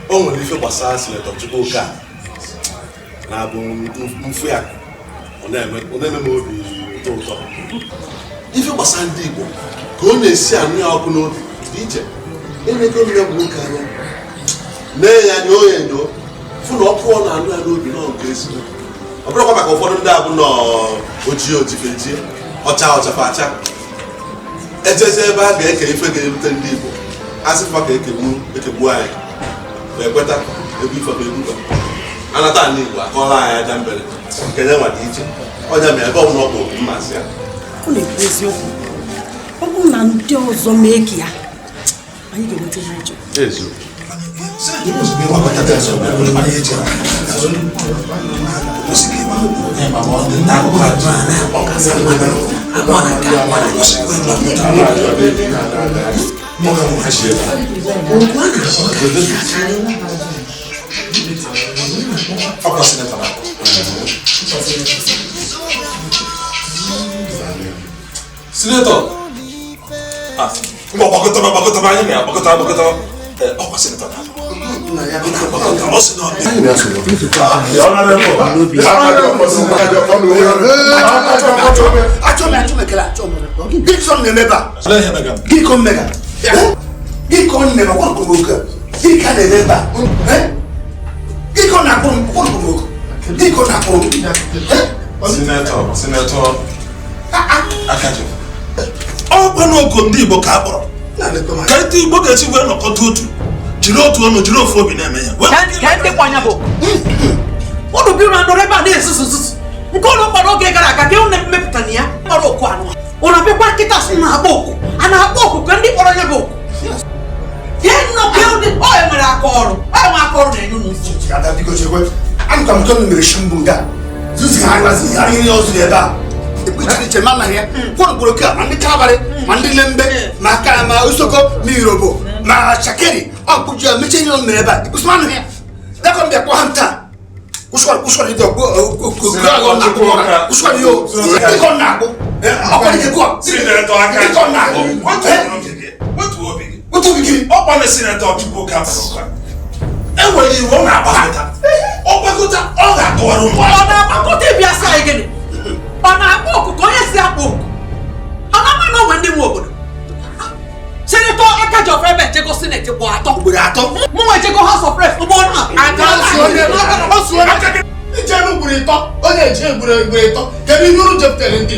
Speaker 1: o nwere ife gbasara sinetọ Chukwuka na-abụ mfu ya ọ na-eme m obi ụtọ. Ife gbasara ndị Igbo ka ọ na-esi anụ ya ọkụ n'obi dị iche emego m ya bụ nwoke anya mee ya nyoo ya enyo fụ na ọkụ ọ na-anụ ya n'obi nọ nke ezigbo. Ọ bụrụkwa maka ụfọdụ ndị abụ nọ ojii ojifejie ọcha ọchafacha ejezi ebe a ga-eke ife ga-erute ndị Igbo asịfa ka ekegbuo anyị wee kweta ebe ife bụ ebuba anata ndị Igbo akọọla anyị aja mbere nke nye nwa dị iche ọnya ma ebe ọbụla ọ bụ mmasị ya.
Speaker 2: Ọ na-ekwu eziokwu. Ọ bụrụ na ndị ọzọ mee ka ya anyị ga-enweta ihe anyị chọrọ.
Speaker 1: Senator,
Speaker 7: ndị Igbo ka akpọrọ ka ndị Igbo ga-esi wee nọkọta otu jiri otu ọnụ jiri ofu obi na-eme ya
Speaker 2: ka ndị kwanya bụ ụnụ bi na ndọrọ ebe a na-esusu nke ụlọ mkpọrọ oge gara aga ka ụnụ mmepụta na ya kpọrọ okwu anụ ụnụ abịakwa nkịta sị na-akpọ okwu a na-akpọ okwu ka ndị kpọrọ ya bụ okwu ọ nwere aka ọrụ na-enye ụnụ
Speaker 4: ekpuchiri chema na ya kwụrụ ka ma ndị kabarị ma ndị lembe ma aka ma usoko ma irobo ma shakeri ọ kpụji ya meche ihe o mere ebe a ikpụsịmanụ ya dakọ mbịa kpọ ha nta kwụsịkwara ịdị ọgbọ agọ na-akpụ ọra kwụsịkwara ihe ịkọ na-akpụ ọkwara ike gụọ ịkọ na-akpụ otu obi gị
Speaker 7: ọkwa na sinetọ Chukwu ka enwere iwu ọ na-agbakọta ọgbakọta ọ ga-akọwara ụmụ
Speaker 2: ọ na-agbakọta ịbịa sị anyị gịnị ọ na-akpọ oku ka onye si akpọ oku ọ na-ama na onwe ndị nwe obodo senetọ Akajiọfọ ebe ejego sineti bụ
Speaker 4: ugboro atọ
Speaker 2: mụ nwe ejego House of Reps ụgbọ
Speaker 4: ijelu ugboro ịtọ onye eji ugboro ịtọ kedu ihe uru jepụtara ndị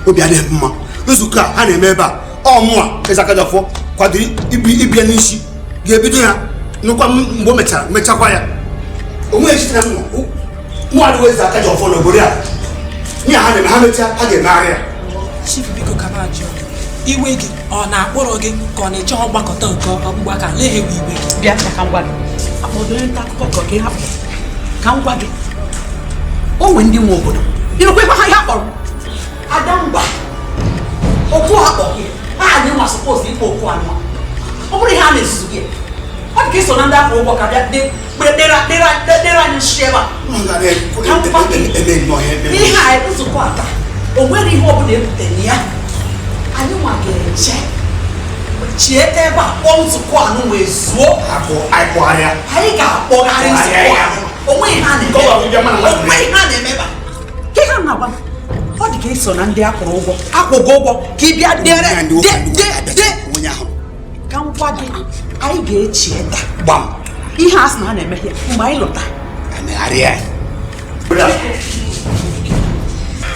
Speaker 4: obi adịghị mma nzukọ a ha na-eme ebe a ọmụa eze Akajiọfọ kwadoro ịbịa n'isi ga-ebido ya nụkwa mgbe o mechakwa ya onwe echitere mụ adịghị eze Akajiọfọ n'obodo a nye ha na-eme ha mechaa ha ga-emegharị ya
Speaker 13: Chief biko ka na-ajụ iwe gị ọ na-akpọrọ gị ka ọ na-eche ọgbakọta nke ọgbụgba ka lee ewe iwe gị
Speaker 2: bịa ka ngwa gị akpọdo onye nta akụkọ ka gị hapụ ka ngwa gị o nwee ndị nwe obodo ịnụkwa ebe ha ya kpọrọ Adamba okwu akpọ gị anyị nwa sọpọs ịkpọ okwu anụ ọ bụrụ ihe a na-ezuzu gị ọ dị ka iso na ndị afọ ụgbọ ka bịa dere anyị nshi ebe a ihe a nzukọ ata o nwere ihe ọ bụla ebutere ya anyị nwa ga-eche chiete ebe a kpọọ nzukọ anụ wee zuo anyị ga-akpọgharị nzukọ anụ onwe ihe a na-eme ebe a ka ihe a na-agwa ọ dị ka iso na ndị akwụrụ ụgwọ akwụgo ụgwọ ka ị bịa dere ka ngwa gị anyị ga-echi eda gbam ihe a sị na a na-eme ya mgbe anyị lụta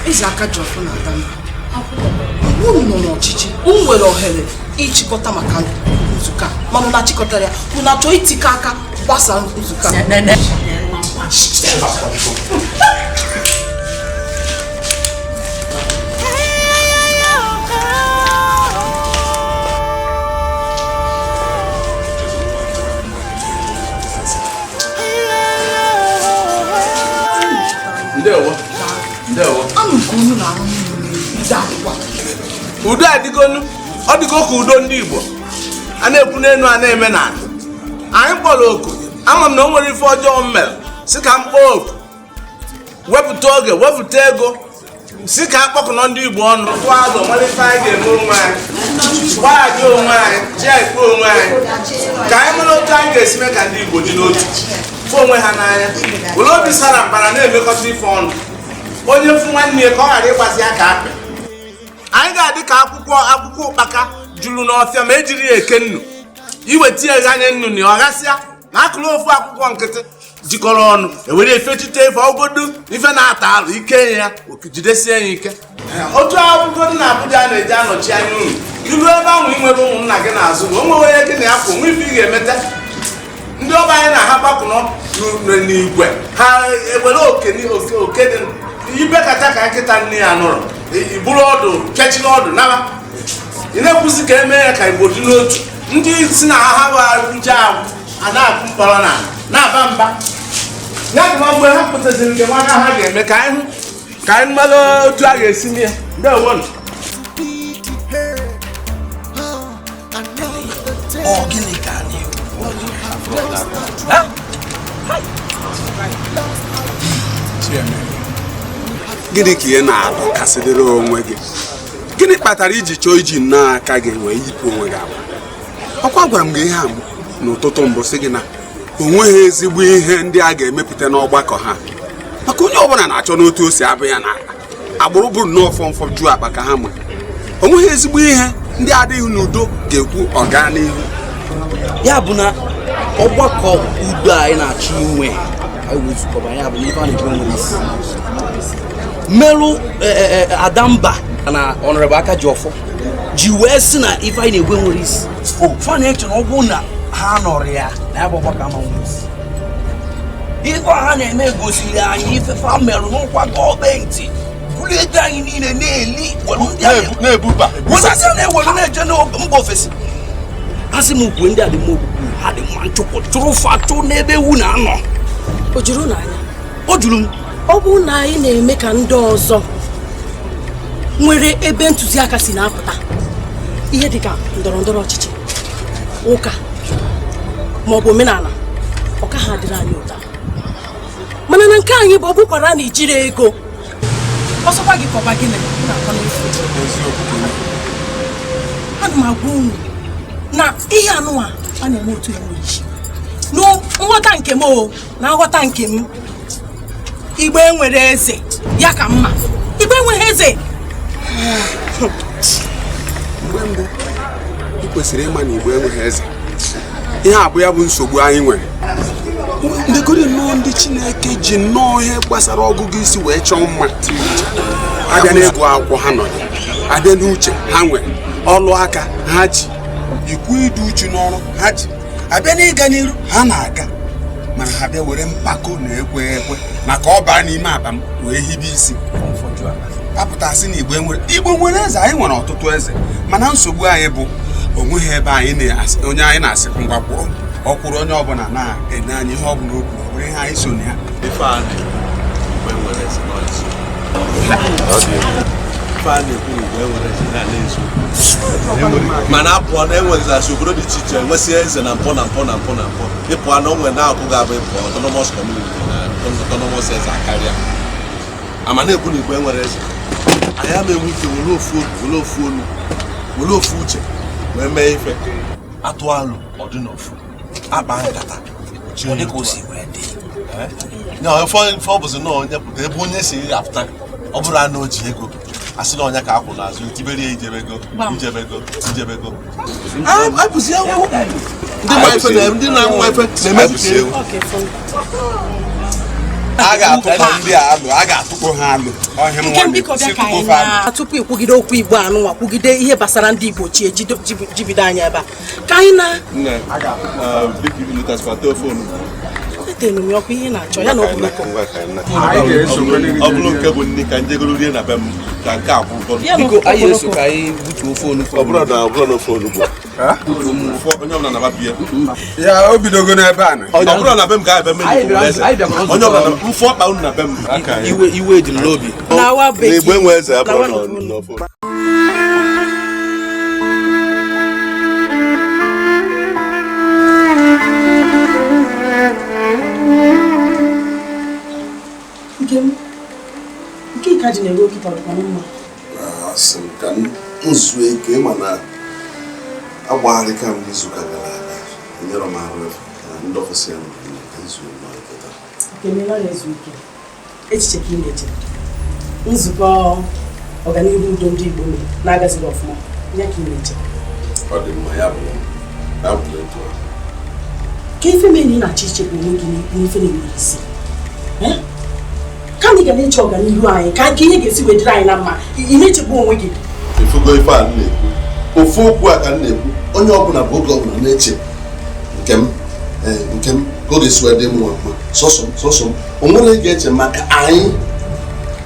Speaker 2: eze Akajiọfọ na Adamba unu nọ n'ọchịchị unu nwere ohere ịchịkọta maka nzukọ mana na achịkọtara ya unu achọ itikọ aka gbasa nzukọ
Speaker 14: udo adịgonu ọ dịgo ka udo ndị Igbo a na-ekwu n'elu a na-eme na anyị kpọrọ oku ama m na o nwere ife ọjọọ m mere si ka m kpọọ oku wepụta oge wepụta ego si ka akpọkụ nọ ndị Igbo ọnụ tụọ azụ malite anyị ga-eme onwe anyị gbaghaji onwe anyị chekwa onwe anyị ka anyị mara otu anyị ga-esi mee ka ndị Igbo dị n'otu fụ onwe ha n'anya were obi sara mbara na-emekọta ife ọnụ onye fụ nwanne ya ka ọ ghara ịgbazi aka akpị anyị ga-adị ka akwụkwọ ụkpaka juru n'ọfịa ma ejiri ya eke nnu iweta ya ghanye nnu na ọghasịa na akụrụ ofu akwụkwọ nkịtị jikọrọ ọnụ ewere efechite efe ogodo ife na-ata alụ ike ya jidesie ya ike otu akwụkwọ dị na Abuja na-eji anọchi anya unu iru ebe ahụ ị nwere ụmụnna gị n'azụ na onwe onye gị na ya kwụ nwe ife ị ga-emeta ndị ọba anyị na ha gbakọnọ n'igwe ha ewere oke dị ibe kacha ka nkịta nne ya nụrụ iburu ọdụ kechiri ọdụ naba ị na-ekwuzi ka emee ya ka Igbo dị n'otu ndị si na ha bụ nje agwụ a na-akụ mkpọrọ na-aba mba ya dịma mgbe ha pụtaziri nke nwa ha ga-eme ka anyị mara otu a ga-esi mee ndị owonu
Speaker 7: gịnị ka
Speaker 15: gịnị ka ị na-alụ kasịdịrị onwe gị gịnị kpatara iji chọọ iji nnọọ aka gị wee yipụ onwe gị agwa ọkwa gwara m gị ihe a n'ụtụtụ mbụ sị gị na o nweghị ezigbo ihe ndị a ga-emepụta n'ọgbakọ ha maka onye ọbụla na-achọ n'otu o si abụ ya na agbụrụ bụrụ nnọọ fọmfọm jụọ akpa ka ha ma o nweghị ezigbo ihe ndị adịghị n'udo ga-ekwu ọganihu
Speaker 16: ya bụ na ọgbakọ udo anyị na-achọ inwe anyị wezụkọba ya bụ ife a na-ekwe nwere isi merụ Adamba na Honorable aka ji ọfọ ji wee sị na ife anyị na-egwe nwere isi fa na-eche na ọ bụ na ha nọrọ ya na ya bụ ọgbakọ ama nwere isi ife ha na-eme gosiri anyị ife fa merụ n'ụkwa gọọmenti bụrụ ego anyị niile na-eli
Speaker 11: na-ebuba
Speaker 16: na-ewere na-eje mba ofesi asị m ukwe ndị a dị mma ogbugbu ha dị mma nchụpụ chụrụ fatụ n'ebe ewu na-anọ
Speaker 2: o juru n'anya
Speaker 16: o juru m
Speaker 2: ọ bụ na anyị na-eme ka ndị ọzọ nwere ebe ntụziaka si na-apụta ihe dịka ndọrọndọrọ ọchịchị ụka maọbụ omenala ọka ha dịrị anyị ụta mana na nke anyị bụ ọ bụkwara na ijiri ego
Speaker 13: ọsọkwa gị kọba gị na-akọ n'efu ana m agwa unu na ihe anụwa a na-eme otu enwe iji nghọta nke m na nghọta nke m Igbo enwere eze ya ka mma Igbo enweghị eze
Speaker 15: mgbe mbụ ị kwesịrị ịma na Igbo enweghị eze ihe abụ ya bụ nsogbu anyị nwere ndegori nnọọ ndị Chineke ji nnọọ ihe gbasara ọgụgụ isi wee chọọ mma abịa n'ịgụ akwụkwọ ha nọ abịa n'uche ha nwere ọlụ aka ha ji ikwu ịdị uchu n'ọrụ ha ji abịa n'ịga n'iru ha na-aga mana ha bịa were mpako na ekwe na ka ọ baa n'ime akpa m wee hibe isi apụtasị na Igbo nwere eze anyị nwere ọtụtụ eze mana nsogbu anyị bụ onweghị ebe onye anyị na-asị ngwa kwụrụ ọ kwụrụ onye ọbụla na-enye anyị ihe ọbụla o kwuru were ihe anyị so na ya
Speaker 9: mana apụọ na enweghịzasị obodo dị iche iche enwesị eze na mpọ ịpụọ na onwe na-akụ ga-abụ ịpụ autonomous community na autonomous eze akarịa ama na-ekwu na Igbo enwere eze anyị ama enwe ike were ofu obi were ofu uche wee mee ife atụ alụ ọdịnofu akpa nkata
Speaker 16: dịka o si wee dị
Speaker 9: ife ọ bụzi na onye pụta ebe onye si apụta ọ bụrụ a na o ji ego asị na onye ka akwụ n'azụ itibere ya ijebego ndị na-anwa ife na-emepụta ewu
Speaker 15: a ga-atụkọ ndị a alụ a ga-atụkọ ha alụ
Speaker 2: nke mbikọ bịa ka anyị na tupu ikwugide okwu Igbo anụnwa kwugide ihe gbasara ndị Igbo chie jibido anyị ebe a ka anyị na etenu m ọkụ ihe na-achọ ya na ọ
Speaker 9: bụrụ nke bụ nne ka njegoro rie na be m ka nke a kwụ
Speaker 16: biko anyị eso ka anyị butuo ofe onugbu
Speaker 9: ọ bụrụ na ofe onugbu onye ọbụla na babie
Speaker 15: ya o bidogo n'ebe a na
Speaker 9: ọ bụrụ na be m ga-ebe m onye ọbụla na mfụ ọkpa unu na be m
Speaker 16: iwe dị n'obi
Speaker 9: na Igbo enwe eze abụrụ n'ofe
Speaker 2: nke ka ji na-ere okita ọdịkwa mma.
Speaker 5: Asị m ka m zuo ike mana agbagharị ka m n'izuụka gara aga enyere m arụ na ndị ọfịs ya izu nkịta.
Speaker 2: Ekemela na-ezu ike. Echiche ka ị na-eche. Nzukọ ọganihu udo ndị Igbo na-agaziri ọfụma. Ya ka ị na-eche.
Speaker 5: Ọ dị mma ya bụ etu a.
Speaker 2: Ka ife mee na ị na-achọ ichekwa onwe gị n'ife na-enweghị isi. Ka anyị ga na-eche ọganihu anyị ka ihe ga-esi wedịrị anyị na mma ị na-echekwa onwe gị.
Speaker 5: Ifugo ife a na-ekwu ofu okwu a ka m na-ekwu onye ọbụla bụ oge ọbụla na-eche nke m ka ọ ga-esi wee dị mma sọsọ m o nwere ị ga-eche maka anyị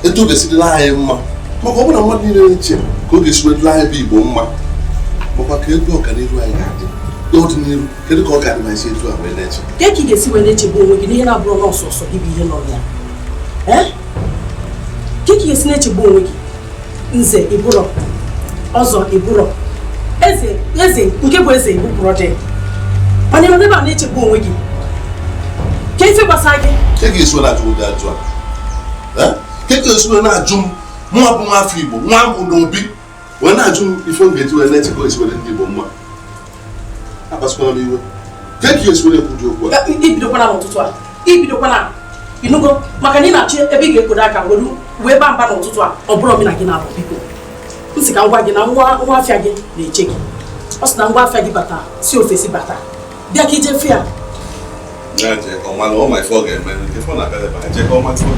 Speaker 5: etu ọ ga-esidịla anyị mma maka ọ bụla mmadụ niile na-eche ka ọ ga-esi wedịla anyị bụ Igbo mma makwa ka ebe ọganihu anyị ga-adị n'ọdịnihu kedu ka ọ ga-adị ma isi etu a wee na-eche
Speaker 2: ka ị ga-esi wee na-echegbu onwe gị n'ihe na-abụrụ n'ọsọsọ gị bụ ihe nọ ya ka ị ga-esi na-echegbu onwe gị nze ịbụrọ ọzọ ịbụrọ eze nke bụ eze ịbụbụrọ dị mana ebe a na-echegbu onwe gị ka ife gbasara gị
Speaker 5: ka ị ga-esi wee na-ajụ ụdị ajụ a ka ị ga-esi wee na-ajụ m nwa bụ nwa afọ Igbo nwa mbụ n'obi wee na-ajụ m ife m ga-eji wee na-eche ka o esi were ndị Igbo mma akpasịkwala m iwe ka ị ga-esi were ekwu dị okwu a
Speaker 2: ibidokwana n'ụtụtụ a ibidokwana inugo maka na ị na-achị ebe ị ga-ekwodo aka wee baa mba n'ụtụtụ a ọ bụrụ na gị na-abụ biko m sị ka ngwa gị na nwa afịa gị na-eche gị ọ sị na ngwa afịa gị bata si ofesi bata bịa ka ije fịa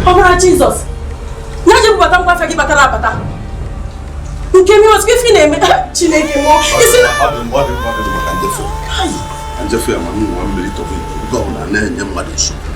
Speaker 2: ọ mara Jizọs ya je bụbata ngwa afịa gị batara abata nke mi ọzọ ife na-eme Chineke mụọ isi
Speaker 5: njefe ya ma m nwa mmiri tọbụ Igbo ọbụla na-enye mmadụ nsogbu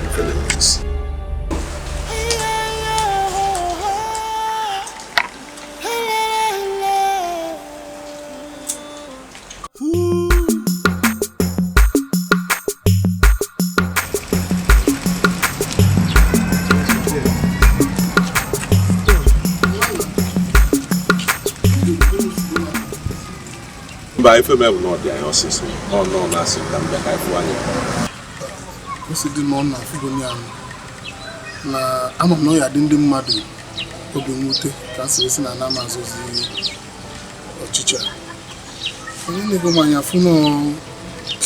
Speaker 5: mba ife mebụ na ọ dị anyị ọsịsọ ọ na-asị ka mbe ka ịfụ anya
Speaker 17: osi dị n'ọnụ na afụgoni ahụ na ama m na ọ ya dị ndị mmadụ obi mwute ka m si esi na ana maazụzi ọchịchị onye na-ego m anya fụ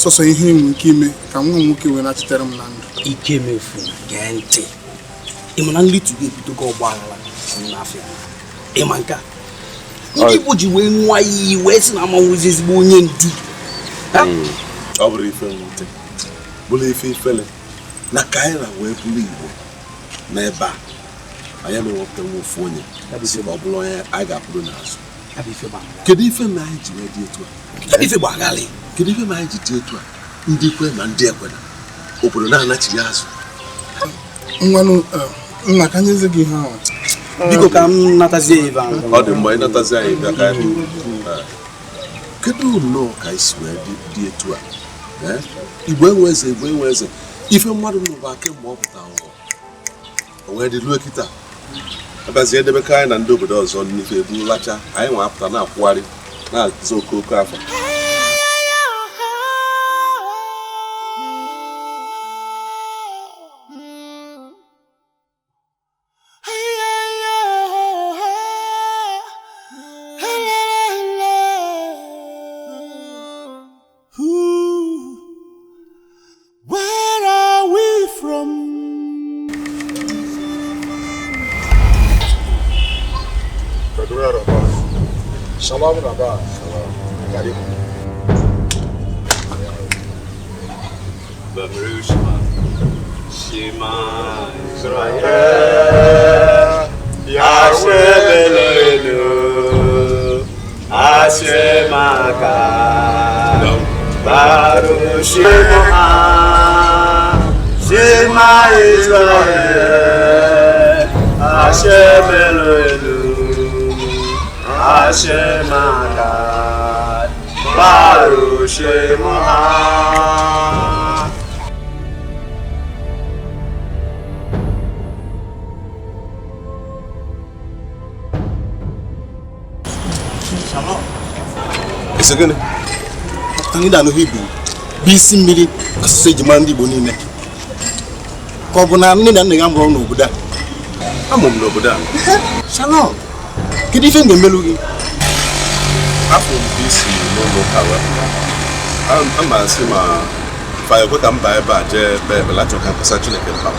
Speaker 17: sọsọ ihe enwe ike ime ka nwa nwoke wee na-achịtere m na ndụ
Speaker 16: ike mefu gee ntị ịma na nlitu ga-ebidogo ọgba aghara n'afịa ịma nke a ndị Igbo ji wee nwa iyi wee si na amanwụzi ezigbo onye ndu
Speaker 5: ọ bụrụ ife mwute bụrụ ife ifele na ka anyị na wee bụrụ Igbo n'ebe a anyị na-ewepụta nwa ofu onye si ma ọ bụrụ onye anyị ga-apụrụ n'azụ kedu ife na anyị ji wee dị etu a kedu ife ma anyị ji dị etu a ndị kwe na ndị ekwe na obodo na-anachighị azụ
Speaker 17: nwanụ nna ka nyezi gị ihe ahụ
Speaker 16: biko ka m natazie ebe ahụ
Speaker 5: ọ dị mgbe anyị natazi anyị bịa ka anyị kedu nnọọ ka anyị si wee dị etu a Igbo enwe eze ife mmadụ n'ụba kemgbe ọ pụta o wee dị ruo kịta abazie edebeka anyị na ndị obodo ọzọ n'ife ebu lacha anyị nwa apụta na-akwụgharị na-azụ okooko afọ
Speaker 11: Shalom Rabba. Karibu.
Speaker 18: Barushma Shema Israel Yahweh Eloheinu Hashem Echad Baruch Shema Shema Israel Hashem Eloheinu Hashem Echad Baruch Shema.
Speaker 5: Ese gịnị?
Speaker 17: Anyị na-anụ Hibru bụ isi mmiri asụsụ ejima ndị Igbo niile ka ọ bụ na nne na nna ya mụrụ n'obodo a
Speaker 5: amụ m n'obodo a
Speaker 17: Shalom. Kedu ife ngemelu gị?
Speaker 9: Afọ isi n'ụlọ ụka wepụ. Ama asị ma fa ekwe ka mba ebe a jee ebe ebela chọrọ ka mkpesa Chineke mkpa.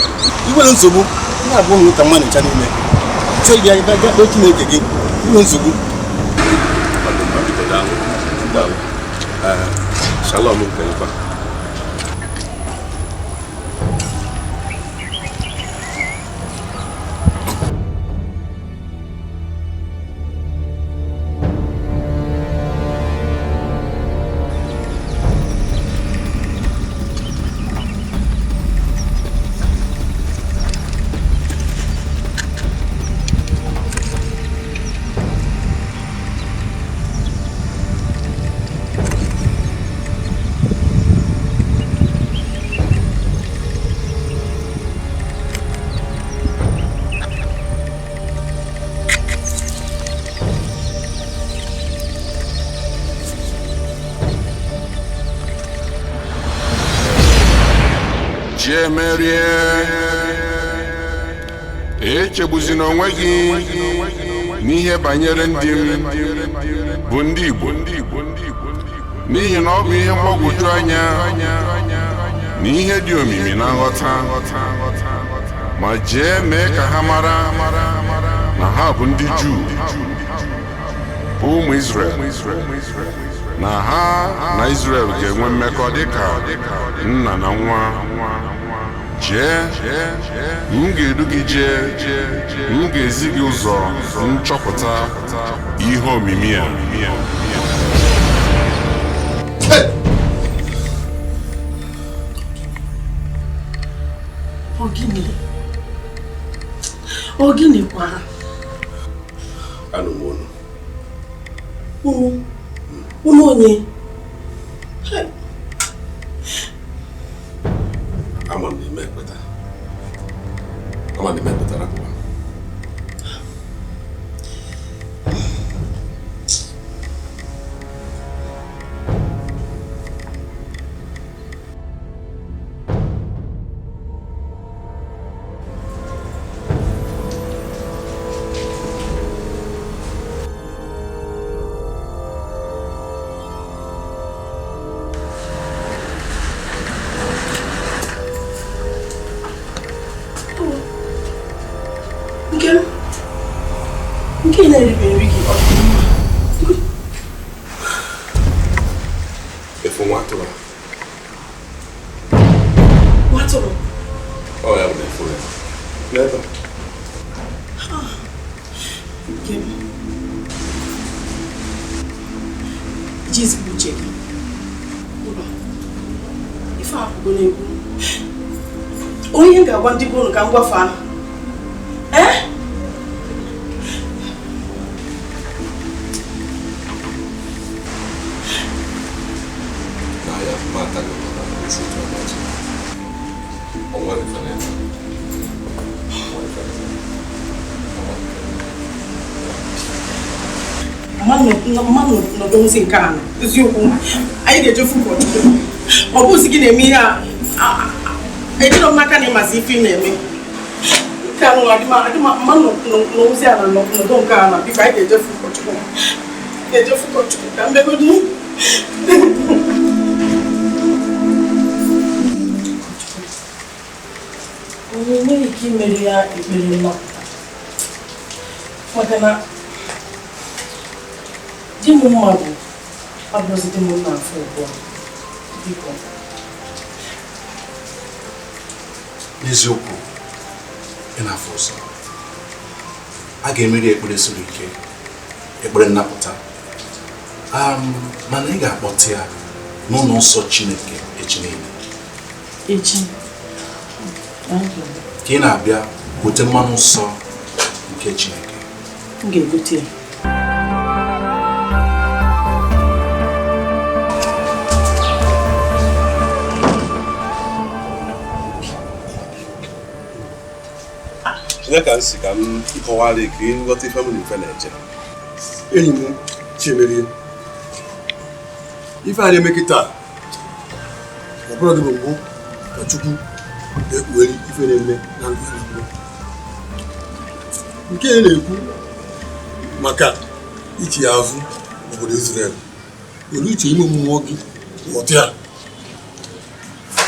Speaker 17: Iwere nsogbu, na-abụ ụlọ ụka mmadụ ncha niile. Chọọ ịbịa ebe kpee Chineke gị, iwe nsogbu.
Speaker 9: Shalom nkelekwa.
Speaker 5: Jemerie echegbuzina onwe gị n'ihe banyere ndị m bụ ndị Igbo n'ihi na ọ bụ ihe mgbagwoju anya na ihe dị omimi na nghọta ma jee mee ka ha mara na ha bụ ndị Juu bụ ụmụ Israel na ha na Israel ga-enwe mmekọ dịka nna na nwa. Jee, m ga-edu gị jee, m ga-ezi gị ụzọ nchọpụta ihe omimi a.
Speaker 2: Ogini kwa?
Speaker 1: Anụ m unu.
Speaker 2: Unu onye?
Speaker 1: Ama m n'ime ekpeta. Ama n'ime ekpeta rapụwa.
Speaker 2: Nke na-eribere gị ọdịmma.
Speaker 1: Efu nwa atụrụ.
Speaker 2: Nwa atụrụ?
Speaker 1: Ọ ya bụ na efu ya. N'ebe a.
Speaker 2: Nke m. Jizi bụ uche gị. Ụlọ. Ife akwụgo n'egwu. Onye m ga-agwa ndị bụ unu ka m gwafe ahụ. Mmanụ nọdụ nke a eziokwu anyị ga-ejefu ụkọchukwu ọ bụzi gị na-eme ihe a ejiro m n'aka na ịmazi ife ị na-eme nke a mmanụ n'ozi ala nọdụ nke a na biko anyị ga-ejefu ụkọchukwu ka mbegodi onye nwere ike imeri ya ekpere nnapụta maka na di m mmadụ abụrụzi di m n'afọ ugbu a biko.
Speaker 9: N'eziokwu ị na-afọ ụzọ a ga-emeri ekpere siri ike ekpere nnapụta mana ị ga-akpọta ya n'ụlọ nsọ Chineke echi niile.
Speaker 2: Echi
Speaker 9: ka ị na-abịa gote mmanụ nsọ nke Chineke.
Speaker 2: M ga-egote ya.
Speaker 9: Ka m si ka m kọwara ka ị nghọta ife m na ife na-eje.
Speaker 17: Enyi m Chimerie, ife a na-eme kịta ọ bụrụ gị bụ mbụ ka Chukwu na-ekpugheri ife na-eme na ndụ ya. Nke a na-ekwu
Speaker 11: maka ichi azụ obodo Israel were uche ime mmụọ gị ghọta ya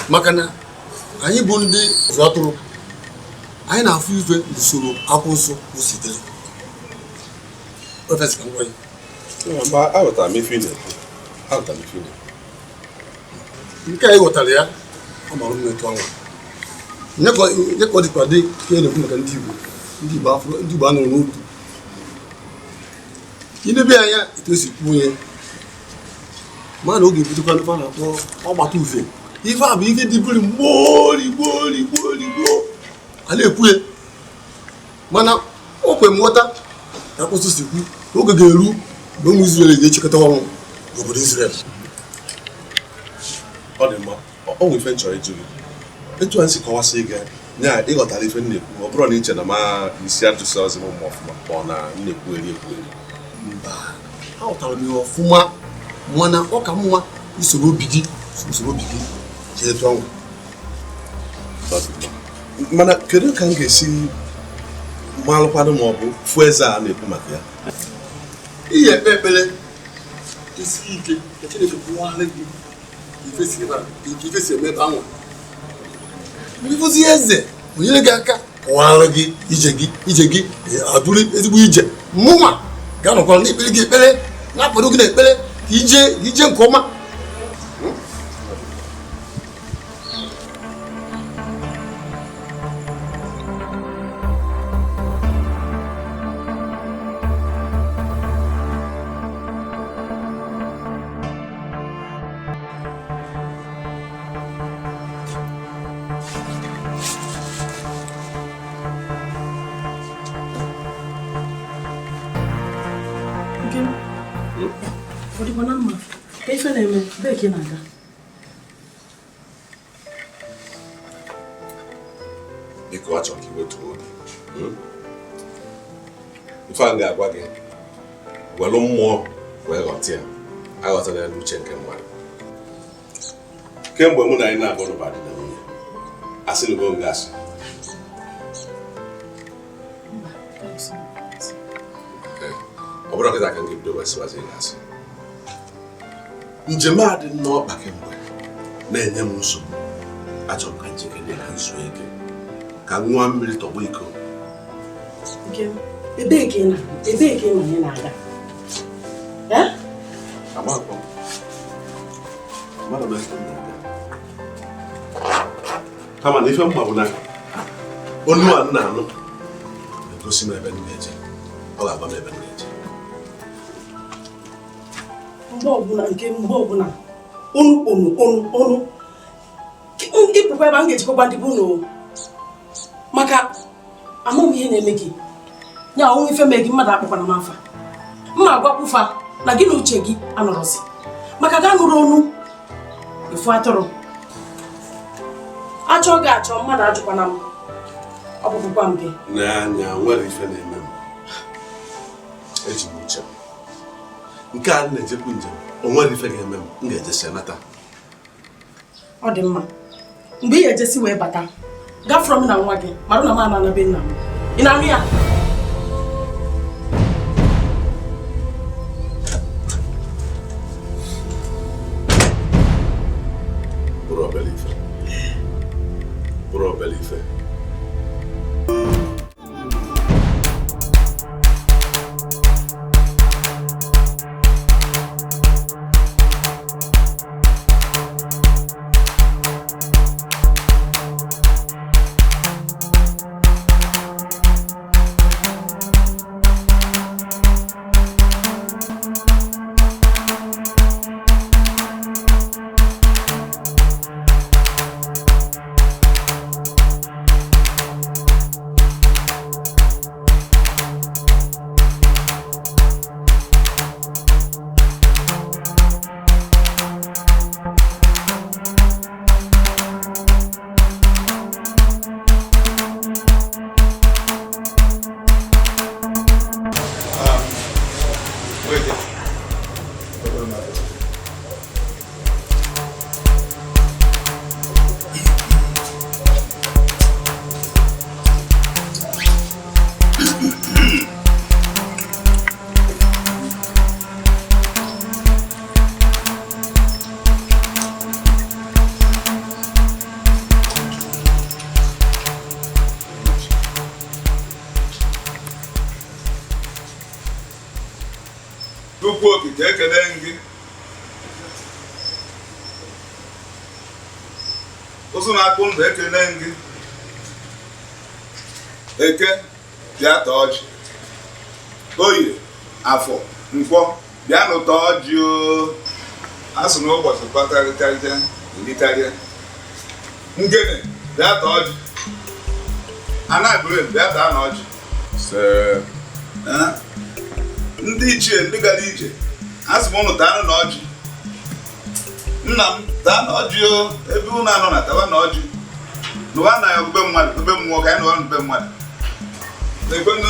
Speaker 11: maka na anyị bụ ndị ọzọ atụrụ anyị na-afụ ife usoro akwụ nsọ ositere nke anyị ghọtara ya ọ mara mmetụ anwa nye ka ọ dịkwa dị ka na-ekwu maka ndị Igbo anụrụ n'otu inebe anya etu esi kwuo ya ma na oge ebutekwa ndị na-akpọ ọgbata ufe ife a bụ ife dịbụrụ gboo a na-ekwu ya mana o kwe m nghọta ka akpụsụ si kwu oge ga-eru mgbe ụmụ Izrel ga-echekọta ọnwụ n'obodo Izrel.
Speaker 9: Ọ dị mma, ọ nwe ife m chọrọ ịjụ gị etu anyị si kọwasị gị nya ịghọtara ife nnekwu ọ bụrụ na iche na ma isi ajụsị ọzọ m ma ọfụma ọ na nnekwu eri
Speaker 11: mba aghọtara m ya ọfụma mana ọ ka mma usoro obi gị jee etu ọnwụ.
Speaker 9: Mana kedu ka m ga-esi malụkwanụ ma ọ bụ fụ eze a na-ekwu maka ya
Speaker 11: ihe ekpe ekpere isi ike ka Chineke kwụwara gị ife si eme ebe ahụ ịfụzi eze onyere gị aka kwụwara gị ije gị adụrụ ezigbo ije mụnwa ga-anọkwara n'ekpere gị ekpere na-akwado gị n'ekpere ka ije nke ọma.
Speaker 9: Biko achọ ka iwetu obi ife a ga-agwa gị welu mmụọ wee ghọta ya aghọtana ya n'uche nke mmadụ kemgbe mụ na anyị na-abụ n'ụbadị na nwunye asị na ugo ngasị ọ bụrụ kịta ka m ga-ebido wesiwazi gasị njem a dị n'ọkpa kemgbe na-enye m nsogbu achọrọ ka njikere ka nzuo ike ka nwa mmiri tọgbọ iko
Speaker 2: ebee ka ị na-aga
Speaker 9: kama na ife mma bụ na onu a nna anụ egosi m ebe m ga-eje ọ ga-agba m ebe m ga-eje
Speaker 2: mgbe ọbụla onu ịpụkwa ebe m ga-ejikọkwa ndị bụ ụlọ maka amụm ihe na-eme gị ya ọnwụ ife mee gị mmadụ akpọkwana n'afa mma agwakwụfa na gị na uche gị anọrọzi maka ga nụrụ onu ifu atụrụ achọ gị achọ mmadụ ajụkwana m ọ bụbụkwa m gị
Speaker 9: n'anya nwere ife na-eme m eji m uche m nke a na-ejekwu njem o nwere ife ga-eme m ga-ejesi anata
Speaker 2: ọ dị mma mgbe ị ga-ejesi wee bata gafere m na nwa gị marụ na m ana be nna m ị na-anụ ya
Speaker 9: bụrụ obele ife
Speaker 3: Chukwu okike ekele gị. Ụzụ na-akpụ ndụ ekele gị. Eke bịa taa ọjị. Oye afọ nkwọ bịa n'ụta ọjị o. Asụ na ụbọchị kpatarịtarịta irikarịa. Ngene bịa taa ọjị. Anagụrụ bịa taa na ọjị. Ndị ichie ndị gara ije asị m ụnụ taa na ọjị. Nna m taa na ọjị o. Ebe ụnụ anọ na tawa na ọjị. N'ụwa na ya okpukpe mmadụ, okpukpe mmụọ ka anyị nụwa n'okpukpe mmadụ. N'ekwenụ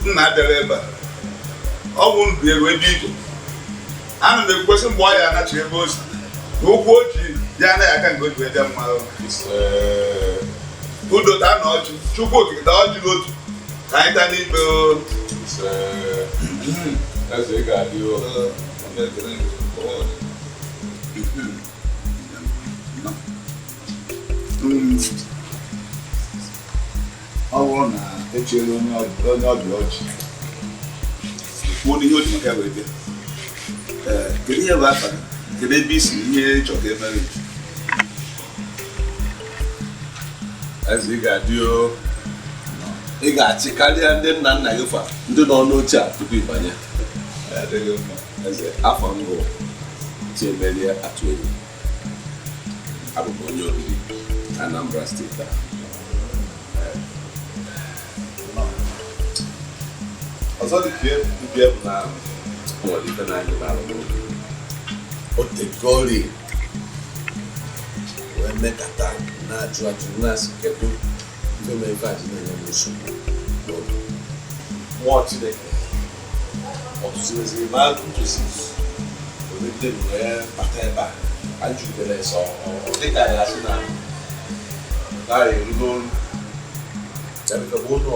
Speaker 3: nna bịara ebe a. Ọ bụ ndụ ego ebe ije. Ana m ekwesị mgbe ọ ya anachi ebe ozi. Na ụkwụ ojii ya anaghị aka nke oji eje mma. Udo taa na ọjị. Chukwu okike taa ọjị n'otu. Ka anyị taa n'ibe o.
Speaker 5: Eze ị ga-adị o.
Speaker 3: Ọ bụrụ na echere onye ọbịa ọjị kwuo n'ihe o ji maka wee bịa. Kedu ihe bụ afa gị? Kedu ebe isi ihe chọrọ ka emere?
Speaker 9: Eze ị ga-adị o. Ị ga-achị karịa ndị nna nna gị fa ndị nọ n'oche a tupu ịbanye. Eze afọ mbụ Chiemelie Atụenyi. Abụ m onye oriri Anambra steeti a. Ọzọ dị ka ibi bụ na nwere ife na-anyị n'ala n'oge. O tegori wee mekata na-ajụ na-asị kedu ife mere ife ajị na-enye m nsogbu n'oge. Mmụọ Chineke ọtụzireziri m agụ ntozi omegide m wee bata ebe a ajụbere sọ dịka ya asị na gaghị eru n'olu bụ ụlọ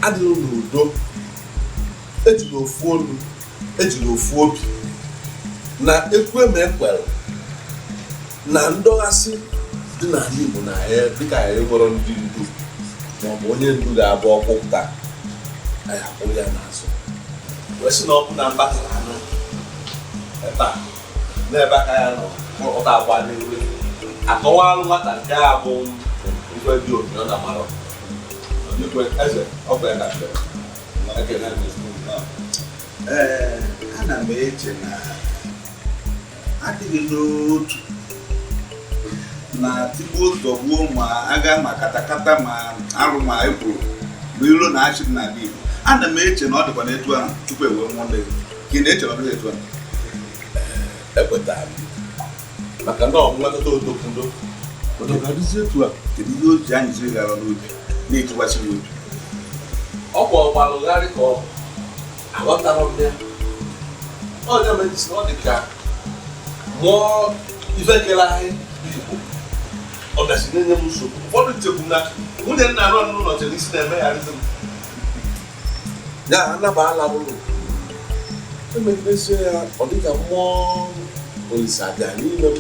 Speaker 9: adịghị n'udo, ejiri ofu olu, ejiri ofu obi na Ekwueme ekwere na ndọghasị dị n'ala Igbo na ya dịka ya enwere ndị ndu maọbụ onye ndu ga-abụ ọkpụpụta anyị akwụrụ ya n'azụ wee sị na ọkụ na mbatara anụ ebe a n'ebe aka ya nọ ụta agba n'ewe akọwalụ nwata nke a bụ mfe dị obi ọ na-amarọ eze ọkụ ya gafere.
Speaker 3: Ana m eche na adịghị n'otu na tigbuo zọgbuo ma agha ma katakata ma arụ ma ekwuru bụ ilo na achị dị n'ala Igbo. Ana m eche na ọ dịkwa n'etu ahụ tupu ewee nwụọ ndị gị na-eche na ọ dịghị etu ahụ.
Speaker 9: Ekwetara m maka na ọmụmatata odokwudo ga-adịzi etu a.
Speaker 3: Kedu ihe o ji anyị ziri gara n'obi na-etikwasị n'obi?
Speaker 9: Ọ bụ ọgbalụgharị ka ọ aghọtara m ya. Onye medisi ọ dị ka mụọ ife kere anyị bụ Igbo ọ bịasi na-enye m nsogbu. Ụfọdụ nchekwu na nwunye nna anụ n'ụlọ chere isi na-emegharịzi m ya anabala ụlọ emegidezie ya ọ dịka mmụọ Olise abịa n'ime m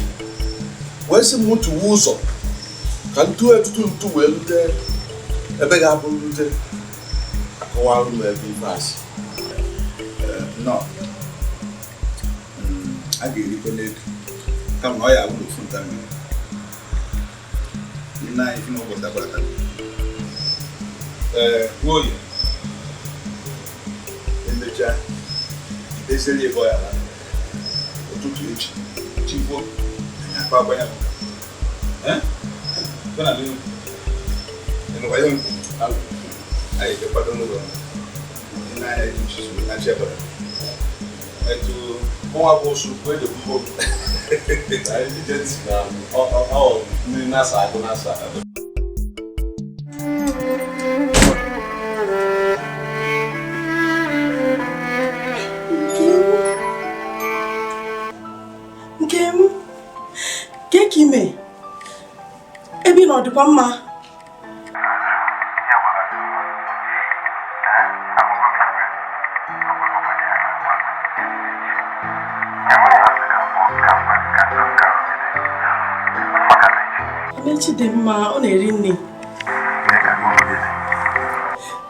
Speaker 9: wee sị m tụwa ụzọ ka ntu etutu ntu wee rute ebe ga-abụ rute akọwarụ m ebe ife asị.
Speaker 3: A ga-erikwe n'etu kama na ọ ya bụrụ ofu nta mmiri. Nna anyị fi n'ụbọchị agbata nwoye emechaa eseri ebe ọ ya ala ụtụtụ echi chigbo anyị akpa akwa ya anyị ekwado n'ụlọ nna anyị nchizu na chebara etu
Speaker 9: mụnwa bụ osu bụ ede gbugbo anyị dije ntị na mmiri na-asa agụ na-asa
Speaker 2: Nkem, ke ka ime ebe na ọ dịkwa mma. Echi dị mma, ọ na-eri nri.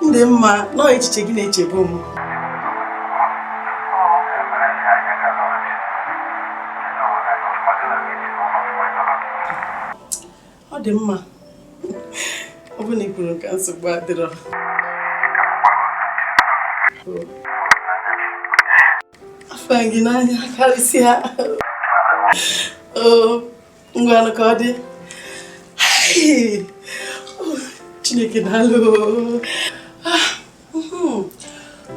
Speaker 2: Ndị mma, nọ echiche gị na-echebe m. dị mma. Ọ bụ na ikwuru ka nsogbu adịrọ. Afọ gị n'anya karịsịa. Ngwanụ ka ọ dị. Chineke daalụ.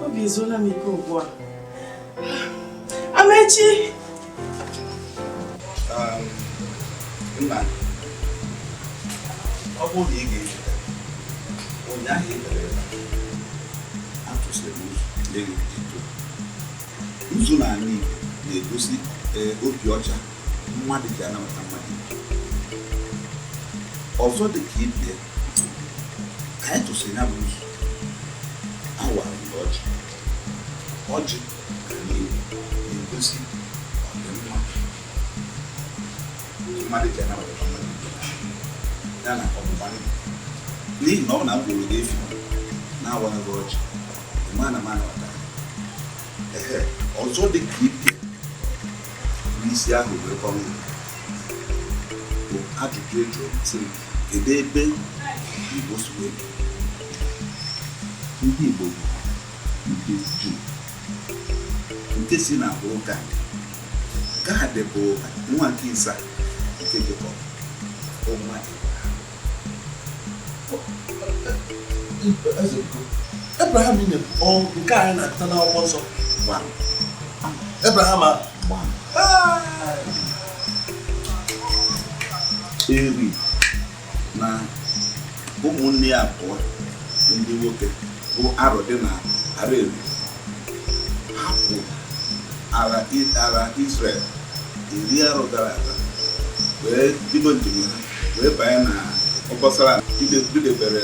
Speaker 2: Obi ezuola m ike ugbu a. Amechi.
Speaker 3: Nna, ọ bụrụ na ị ga-echeta ụnyaahụ ị mere atụsịrị ụzụ n'ala Igbo na-egosi obi ọcha mmadụ ji anabata mmadụ ọzọ dị ka ibie ka anyị tụsịrị ya bụ ụzụ awara mgbe ọjị na-egosi ọdịmma mmadụ ji anabata mmadụ ya na ọgbụgba ndụ n'ihi na ọ na mkpụrụ ga-efi na-awaghị gị ọjị ma na anabata ọzọ dị ka ibie n'isi ahụ wee kọrọ bụ ajụjụ ejụrụ sịrị kedu ebe Igbo si wee ndị Igbo bụ ndị Juu nke si na agbụrụ Gad bụ nwa nke Ịsa nke Jekọb ụmụ
Speaker 9: Abraham nye nke anyị na-akụta n'akwụkwọ nsọ Abraham
Speaker 3: Eri na ụmụnne ya abụọ ndị nwoke bụ arọ dị na ara eri hapụ ara Israel iri arọ gara aga wee bido njem ha wee banye na ọbọsara bidebere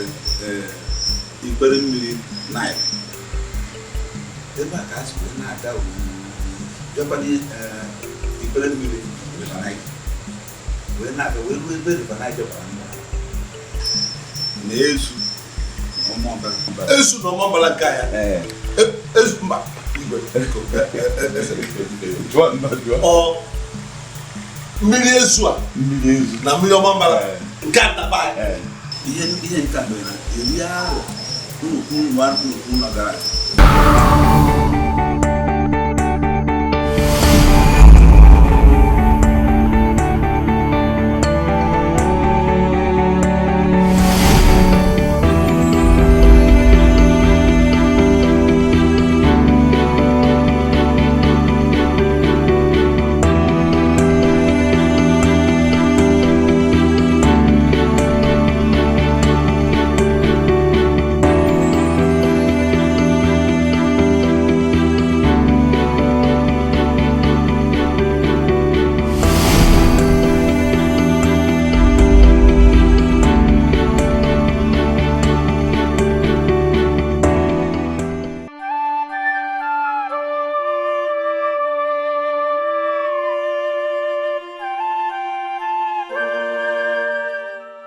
Speaker 3: ikpere mmiri Nile ebe a ka a si wee na-aga bịakwana ikpere mmiri wee na-aga wee ruo ebe River Niger bara mba na-ezu
Speaker 9: na ọmọmbala nke ya ezu mba Igwe mmiri ezu a na mmiri ọmọmbala nke ataba
Speaker 3: ihe nke a mere na eri ahụ nnukwu nọ gara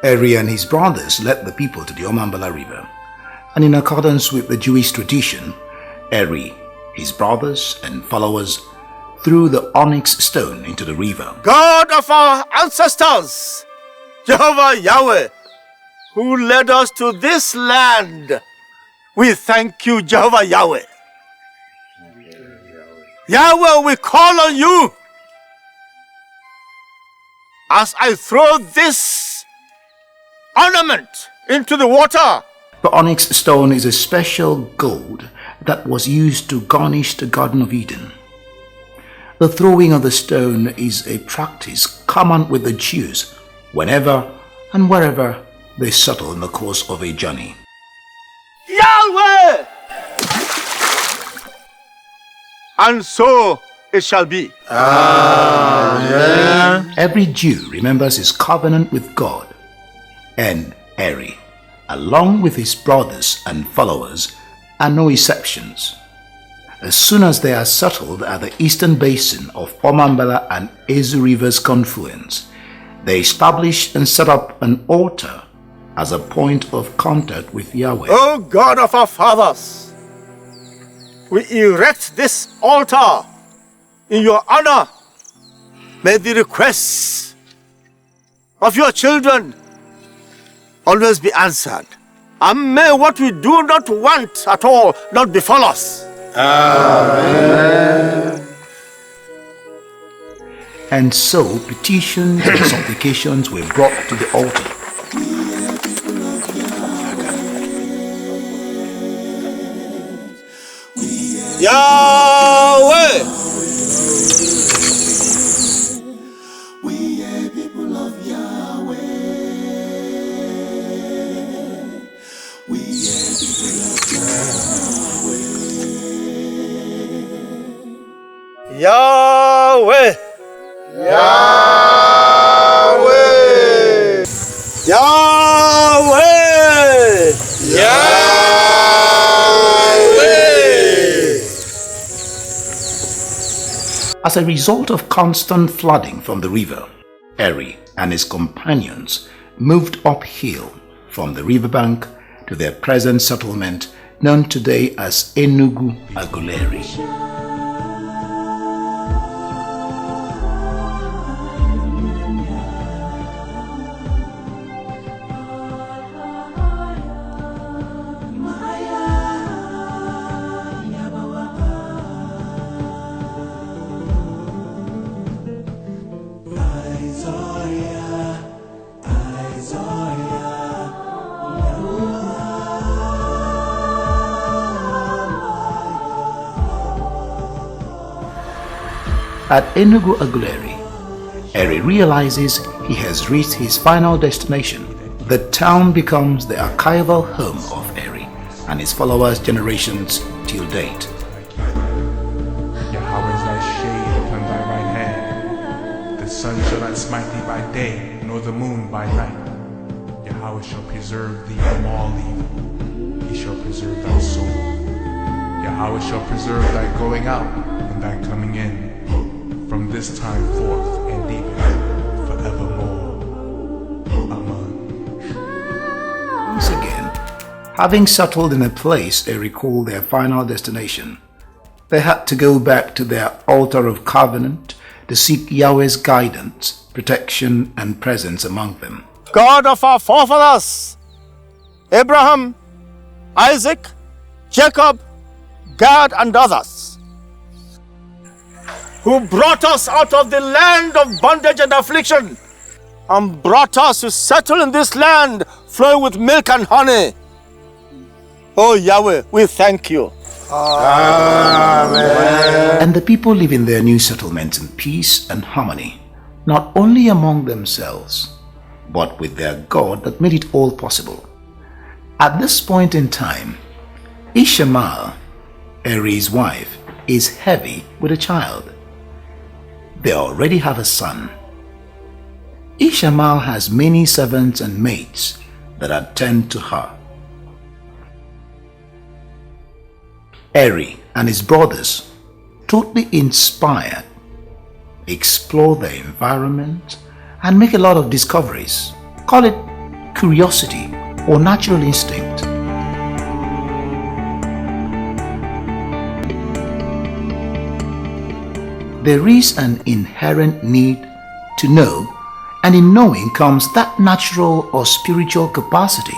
Speaker 19: Eri and his brothers led the people to the Omambala River, and in accordance with the Jewish tradition, Eri, his brothers and followers threw the onyx stone into the river.
Speaker 18: God of our ancestors, Jehovah Yahweh, who led us to this land, we thank you, Jehovah Yahweh. Yahweh, we call on you as I throw this ornament into the water.
Speaker 19: The onyx stone is a special gold that was used to garnish the Garden of Eden. The throwing of the stone is a practice common with the Jews whenever and wherever they settle in the course of a journey.
Speaker 18: Yahweh! And so it shall be.
Speaker 19: Amen. Every Jew remembers his covenant with God, and Eri, along with his brothers and followers, are no exceptions. As soon as they are settled at the eastern basin of Omambala and Ezu River's confluence, they establish and set up an altar as a point of contact with Yahweh.
Speaker 18: O God of our fathers, we erect this altar in your honor. May the requests of your children always be answered. And may what we do not want at all not befall us.
Speaker 19: Amen. And so petitions and supplications were brought to the altar.
Speaker 18: Yahweh! Yahweh! Yahweh! Yahweh! Yahweh!
Speaker 19: As a result of constant flooding from the river, Eri and his companions moved uphill from the riverbank to their present settlement known today as Enugu Aguleri. At Enugu Aguleri, Eri realizes he has reached his final destination. The town becomes the archival home of Eri and his followers' generations till date.
Speaker 20: Yahweh is thy shade upon thy right hand. The sun shall not smite thee by day, nor the moon by night. Yahweh shall preserve thee from all evil. He shall preserve thy soul. Yahweh shall preserve thy going out and thy coming in, from this time forth and even forevermore. Amen.
Speaker 19: Once again, having settled in a place they recall their final destination, they had to go back to their altar of covenant to seek Yahweh's guidance, protection, and presence among them.
Speaker 18: God of our forefathers, Abraham, Isaac, Jacob, Gad, and others, who brought us out of the land of bondage and affliction, and brought us to settle in this land flowing with milk and honey. Oh Yahweh, we thank you.
Speaker 19: Amen. And the people live in their new settlements in peace and harmony, not only among themselves, but with their God that made it all possible. At this point in time, Ishamal, Eri's wife, is heavy with a child. They already have a son. Ishamal has many servants and maids that attend to her. Eri and his brothers, totally inspired, explore the environment and make a lot of discoveries. Call it curiosity or natural instinct. There is an inherent need to know, and in knowing comes that natural or spiritual capacity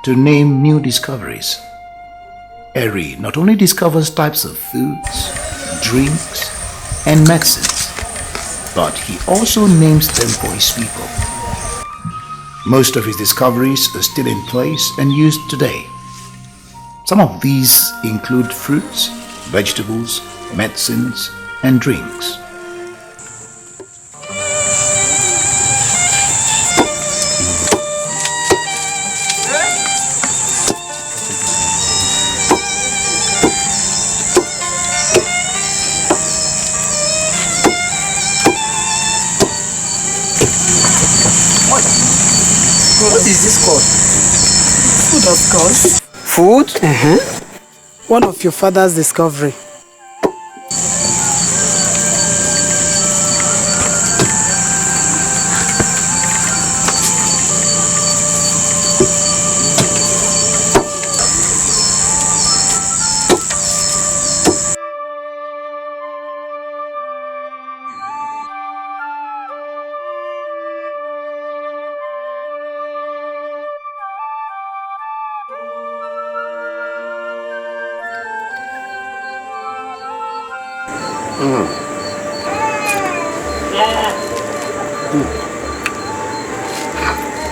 Speaker 19: to name new discoveries. Eri not only discovers types of foods, drinks, and medicines, but he also names them for his people. Most of his discoveries are still in place and used today. Some of these include fruits, vegetables, medicines, and drinks.
Speaker 13: What is this called? Food, of course.
Speaker 21: Food?
Speaker 13: One of your father's discovery.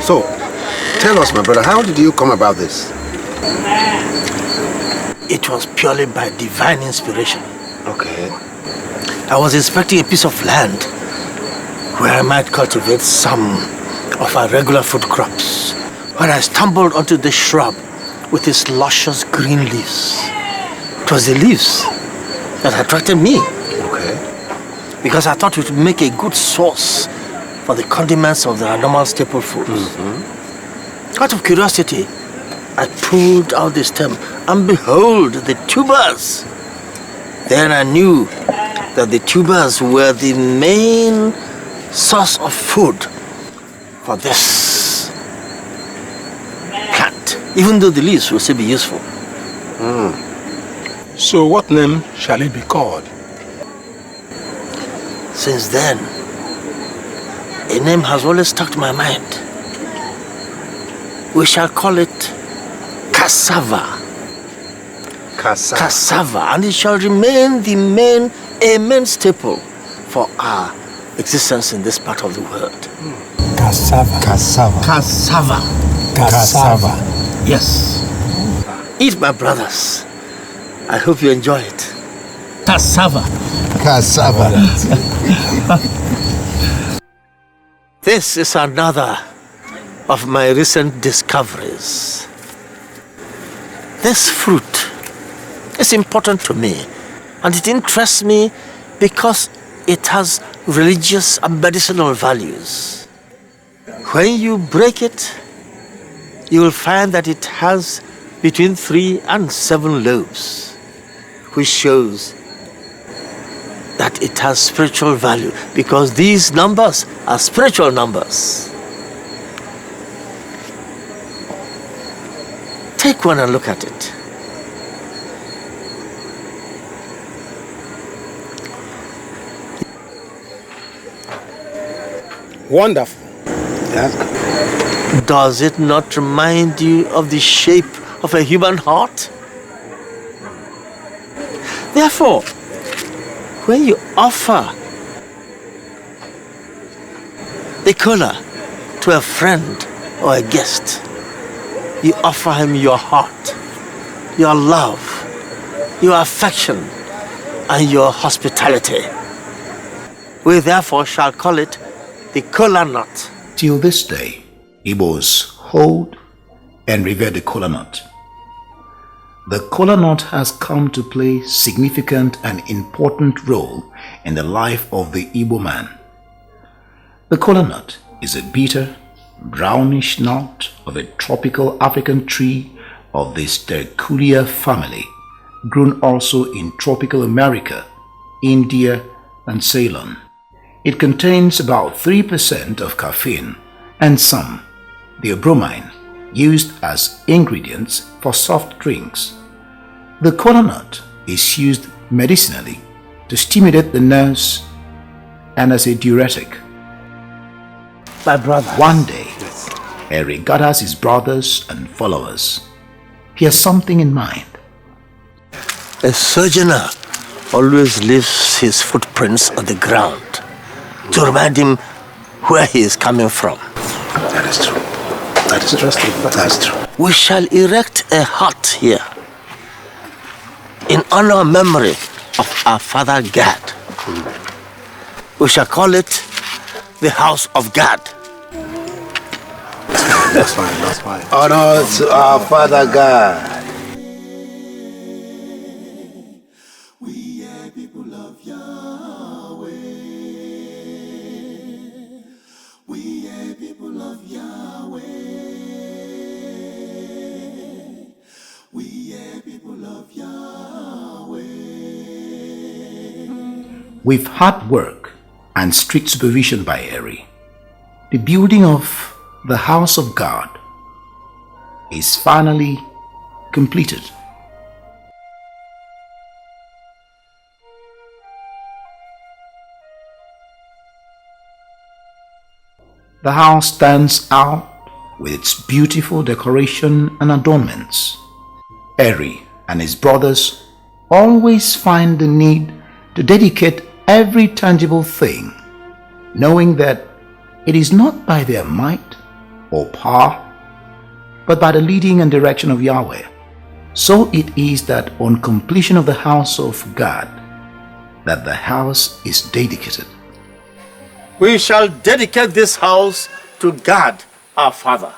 Speaker 21: So, tell us, my brother, how did you come about this?
Speaker 22: It was purely by divine inspiration.
Speaker 21: Okay.
Speaker 22: I was inspecting a piece of land where I might cultivate some of our regular food crops when I stumbled onto this shrub with its luscious green leaves. It was the leaves that attracted me.
Speaker 21: Okay.
Speaker 22: Because I thought it would make a good sauce for the condiments of the normal staple foods. Out of curiosity, I pulled out the stem and behold, the tubers. Then I knew that the tubers were the main source of food for this plant, even though the leaves will still be useful.
Speaker 19: So what name shall it be called?
Speaker 22: Since then, a name has always stuck to my mind. We shall call it cassava. Cassava, and it shall remain the main staple for our existence in this part of the world.
Speaker 19: Cassava.
Speaker 22: Yes. Eat, my brothers. I hope you enjoy it. Cassava. This is another of my recent discoveries. This fruit is important to me, and it interests me because it has religious and medicinal values. When you break it, you will find that it has between 3 and 7 lobes, which shows that it has spiritual value, because these numbers are spiritual numbers. Take one and look at it.
Speaker 19: Wonderful.
Speaker 22: Does it not remind you of the shape of a human heart? Therefore, when you offer the kola to a friend or a guest, you offer him your heart, your love, your affection, and your hospitality. We therefore shall call it the kola nut.
Speaker 19: Till this day, Igbos hold and revere the kola nut. The kola nut has come to play significant and important role in the life of the Igbo man. The kola nut is a bitter, brownish nut of a tropical African tree of the Sterculia family, grown also in tropical America, India, and Ceylon. It contains about 3% of caffeine and some, theobromine, used as ingredients for soft drinks. The kola nut is used medicinally to stimulate the nerves and as a diuretic.
Speaker 22: My brother.
Speaker 19: One day, Eric gathers his brothers and followers. He has something in mind.
Speaker 22: A sojourner always leaves his footprints on the ground to remind him where he is coming from.
Speaker 21: That is true. That is interesting. That's true.
Speaker 22: We shall erect a hut here in honor and memory of our father Gad. We shall call it the House of Gad.
Speaker 21: That's fine, that's fine. Honor to our father God.
Speaker 19: With hard work and strict supervision by Eri, the building of the house of God is finally completed. The house stands out with its beautiful decoration and adornments. Eri and his brothers always find the need to dedicate every tangible thing, knowing that it is not by their might or power, but by the leading and direction of Yahweh. So it is that on completion of the house of God, that the house is dedicated.
Speaker 22: We shall dedicate this house to God, our Father.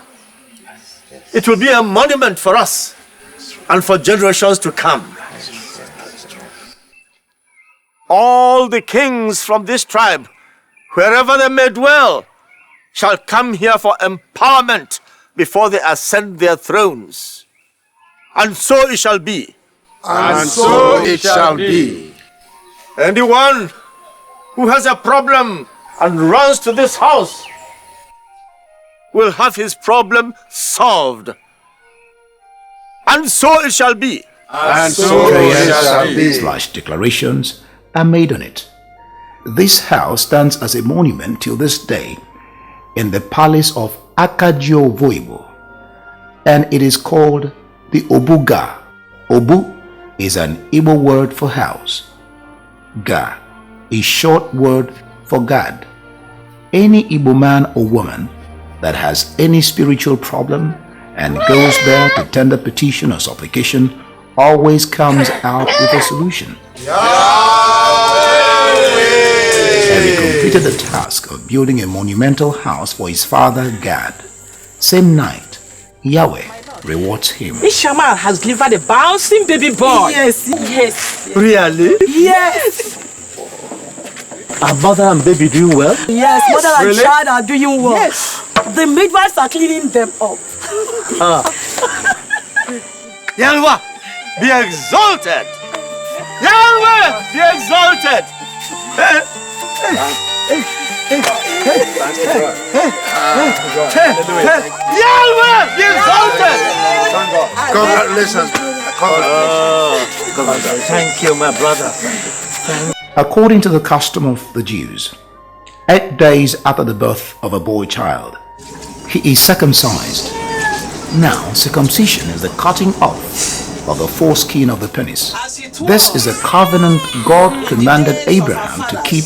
Speaker 22: It will be a monument for us and for generations to come. All the kings from this tribe, wherever they may dwell, shall come here for empowerment before they ascend their thrones. And so it shall be.
Speaker 21: And so it shall be.
Speaker 22: Anyone who has a problem and runs to this house will have his problem solved. And so it shall be.
Speaker 21: And so it shall be.
Speaker 19: Declarations are made on it. This house stands as a monument till this day in the palace of Akajio Voibo, and it is called the Obuga. Obu is an Igbo word for house. Ga is short word for God. Any Igbo man or woman that has any spiritual problem and goes there to tender petition or supplication always comes out with a solution. Having completed the task of building a monumental house for his father God, same night, Yahweh rewards him.
Speaker 2: Ishamal has delivered a bouncing baby boy.
Speaker 22: Yes.
Speaker 2: Yes.
Speaker 22: Really?
Speaker 2: Yes.
Speaker 22: Are mother and baby doing well?
Speaker 2: Yes, mother and
Speaker 22: Really?
Speaker 2: child are doing well. Yes. The midwives are cleaning them up.
Speaker 22: Yahweh, be exalted! Yahweh, be exalted! Yahweh, be exalted!
Speaker 21: Congratulations.
Speaker 22: Thank you, my brother.
Speaker 19: According to the custom of the Jews, 8 days after the birth of a boy child, he is circumcised. Now, circumcision is the cutting off of the foreskin of the penis. This is a covenant God commanded Abraham to keep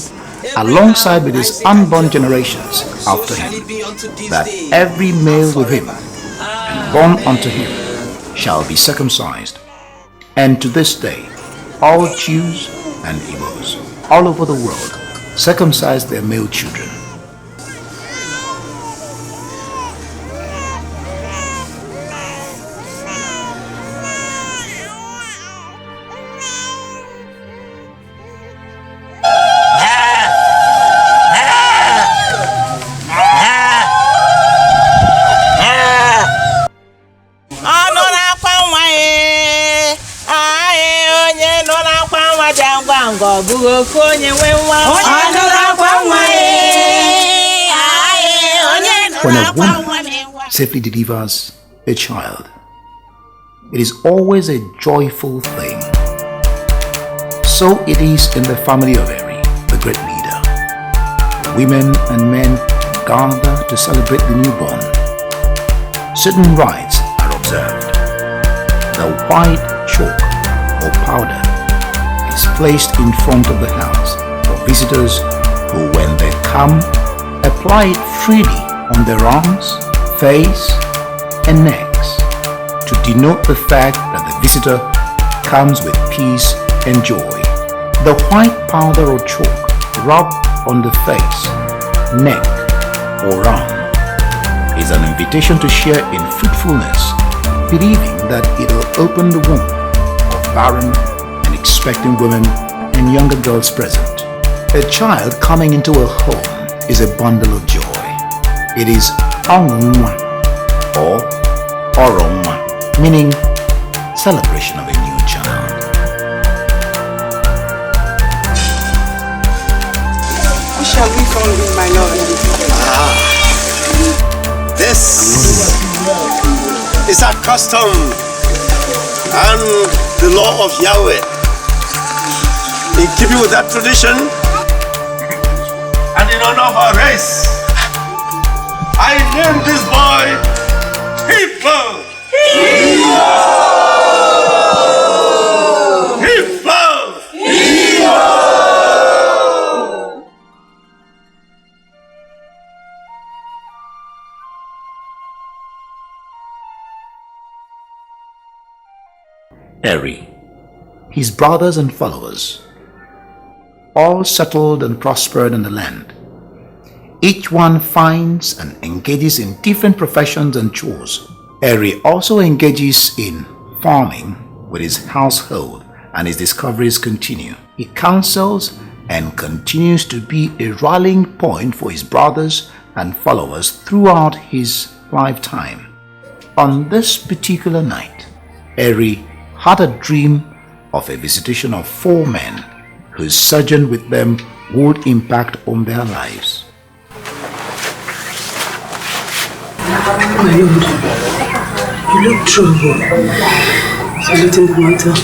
Speaker 19: alongside with his unborn generations after him, that every male with him and born unto him shall be circumcised. And to this day, all Jews and Igbos all over the world circumcise their male children. When a woman safely delivers a child, it is always a joyful thing. So it is in the family of Eri, the great leader. Women and men gather to celebrate the newborn. Certain rites are observed. The white chalk or powder is placed in front of the house for visitors who, when they come, apply it freely on their arms, face, and necks to denote the fact that the visitor comes with peace and joy. The white powder or chalk rubbed on the face, neck, or arm is an invitation to share in fruitfulness, believing that it will open the womb of barren and expecting women and younger girls present. A child coming into a home is a bundle of joy. It is Onwuamadike or Oroma, meaning celebration of a new child.
Speaker 6: Who shall we call him, my Lord?
Speaker 22: This is our custom and the law of Yahweh. In keeping with that tradition and in honor of our race, I name this boy Hippo. Hippo. Hippo.
Speaker 19: Eri, his brothers and followers, all settled and prospered in the land. Each one finds and engages in different professions and chores. Eri also engages in farming with his household, and his discoveries continue. He counsels and continues to be a rallying point for his brothers and followers throughout his lifetime. On this particular night, Eri had a dream of a visitation of 4 men whose sojourn with them would impact on their lives.
Speaker 6: My lord, you look troubled. Is anything the matter?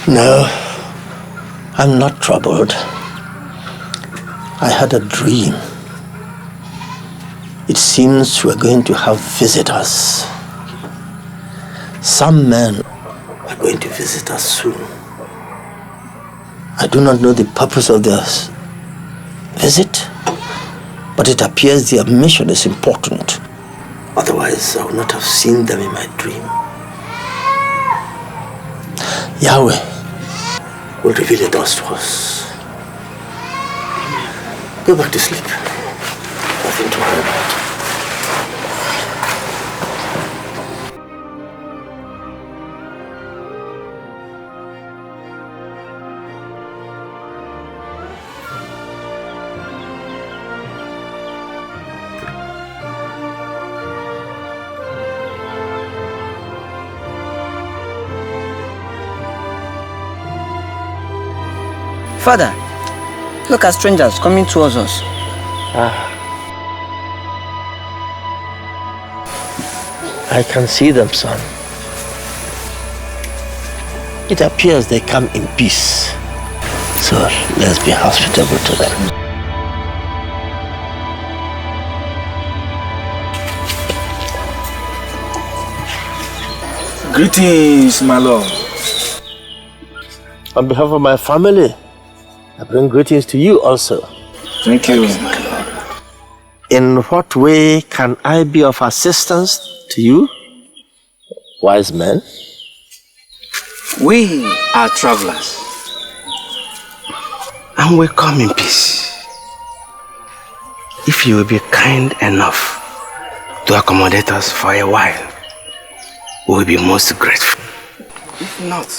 Speaker 22: No, I'm not troubled. I had a dream. It seems we're going to have visitors. Some men are going to visit us soon. I do not know the purpose of their visit, but it appears their mission is important. Otherwise, I would not have seen them in my dream. Yahweh will reveal it to us. Go back to sleep. Nothing to worry about.
Speaker 8: Father, look at strangers coming towards us.
Speaker 22: I can see them, son. It appears they come in peace. So let's be hospitable to them.
Speaker 18: Greetings, my lord.
Speaker 22: On behalf of my family, I bring greetings to you also.
Speaker 18: Thank you.
Speaker 22: In what way can I be of assistance to you, wise men?
Speaker 15: We are travelers, and we come in peace. If you will be kind enough to accommodate us for a while, we will be most grateful. If not,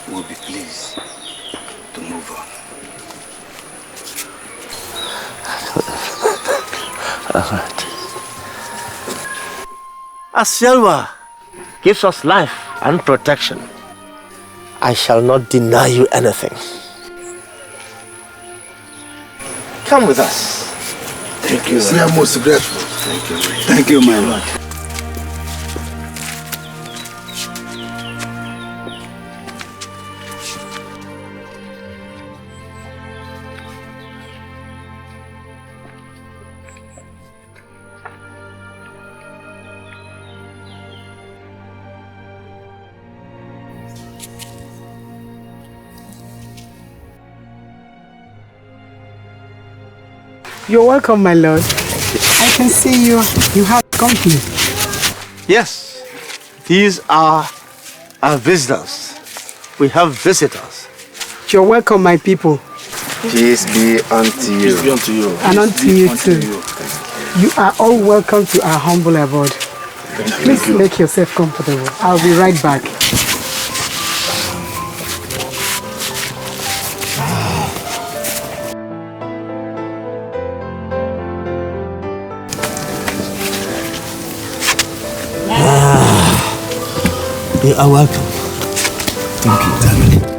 Speaker 15: we will be pleased to move on.
Speaker 22: All right. As Yahweh gives us life and protection, I shall not deny you anything. Come with us.
Speaker 3: Thank you. We are most grateful.
Speaker 15: Thank you. Thank you, my lord.
Speaker 6: You're welcome, my lord. I can see you have company.
Speaker 22: Yes, these are our visitors. We have visitors.
Speaker 6: You're welcome, my people.
Speaker 15: Peace be unto you.
Speaker 18: Peace be unto you.
Speaker 6: And unto you too. You are all welcome to our humble abode. Please make yourself comfortable. I'll be right back.
Speaker 22: You are welcome.
Speaker 15: Thank you, darling.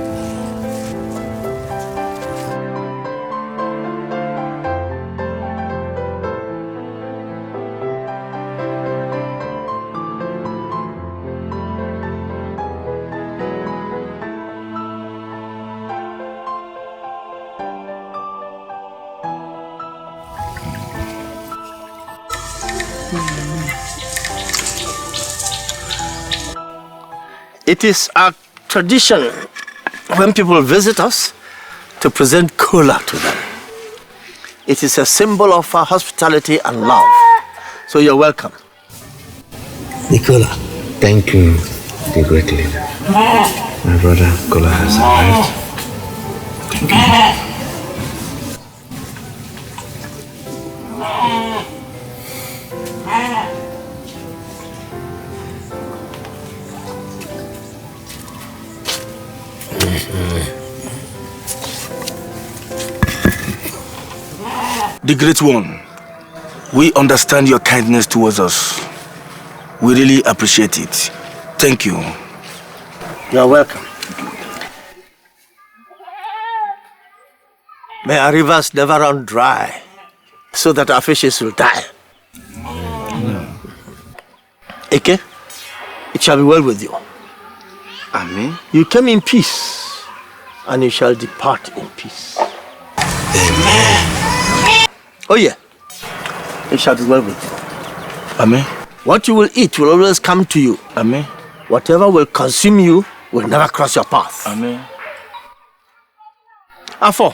Speaker 22: It is our tradition when people visit us to present cola to them. It is a symbol of our hospitality and love. So you're welcome. Nicola.
Speaker 15: Thank you.
Speaker 21: the great leader. My brother Kola has arrived.
Speaker 14: The Great One, we understand your kindness towards us. We really appreciate it. Thank you.
Speaker 22: You are welcome. May our rivers never run dry, so that our fishes will die. Eke, it shall be well with you.
Speaker 21: Amen.
Speaker 22: You came in peace, and you shall depart in peace.
Speaker 21: Amen.
Speaker 22: Oh yeah, it shall be well with you.
Speaker 14: Amen.
Speaker 22: What you will eat will always come to you.
Speaker 14: Amen.
Speaker 22: Whatever will consume you will never cross your path.
Speaker 14: Amen.
Speaker 22: Afo,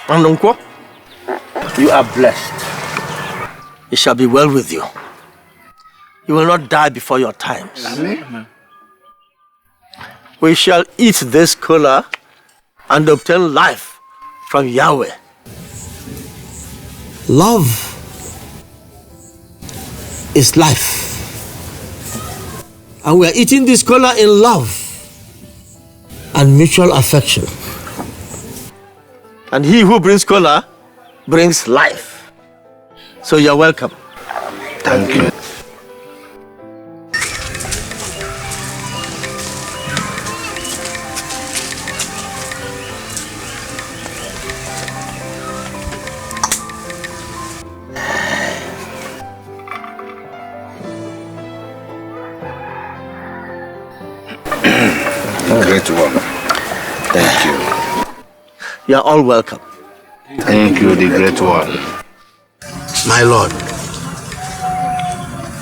Speaker 22: Andonko, you are blessed. It shall be well with you. You will not die before your times.
Speaker 21: Amen.
Speaker 22: We shall eat this kola and obtain life from Yahweh. Love is life. And we are eating this kola in love and mutual affection. And he who brings kola brings life. So you're welcome.
Speaker 21: Thank you. Great one. Thank you.
Speaker 22: You're all welcome.
Speaker 21: Thank you, the Great One. My Lord,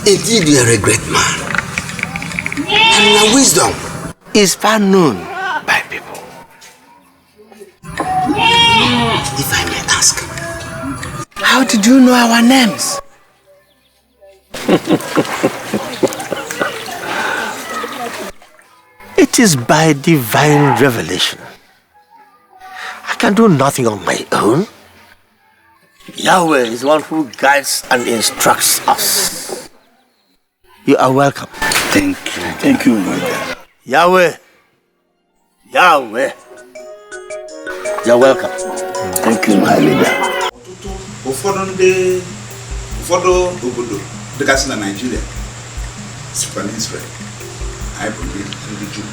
Speaker 21: indeed you are a great man. And your wisdom is far known by people. If I may ask, how did you know our names?
Speaker 22: It is by divine revelation. I can do nothing on my own. Yahweh is one who guides and instructs us. You are welcome.
Speaker 21: Thank you.
Speaker 14: Thank you, brother.
Speaker 22: Yahweh. Yahweh. You're welcome.
Speaker 21: Thank you, my leader.
Speaker 3: Ụfọdụ obodo dịgasị na Nigeria sikwa na Israel anyị bụ ndị Juu.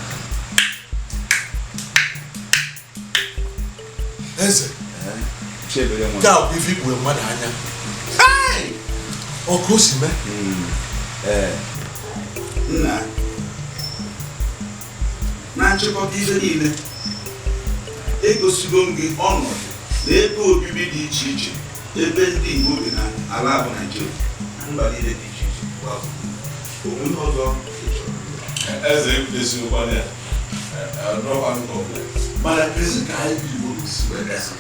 Speaker 1: Eze nke a bụ ife igwe mmadụ anya ọkụ si mee
Speaker 3: nna na nchịkọta ihe niile egosigo m gị ọnọdụ na ebe obibi dị iche iche ebe ndị Igbo dị na ala bụ Nigeria mba niile dị iche iche onwe ihe ọzọ
Speaker 1: eze ekwudesighịkwana ya mana kezi ka anyị bụ Igbo si wee gasị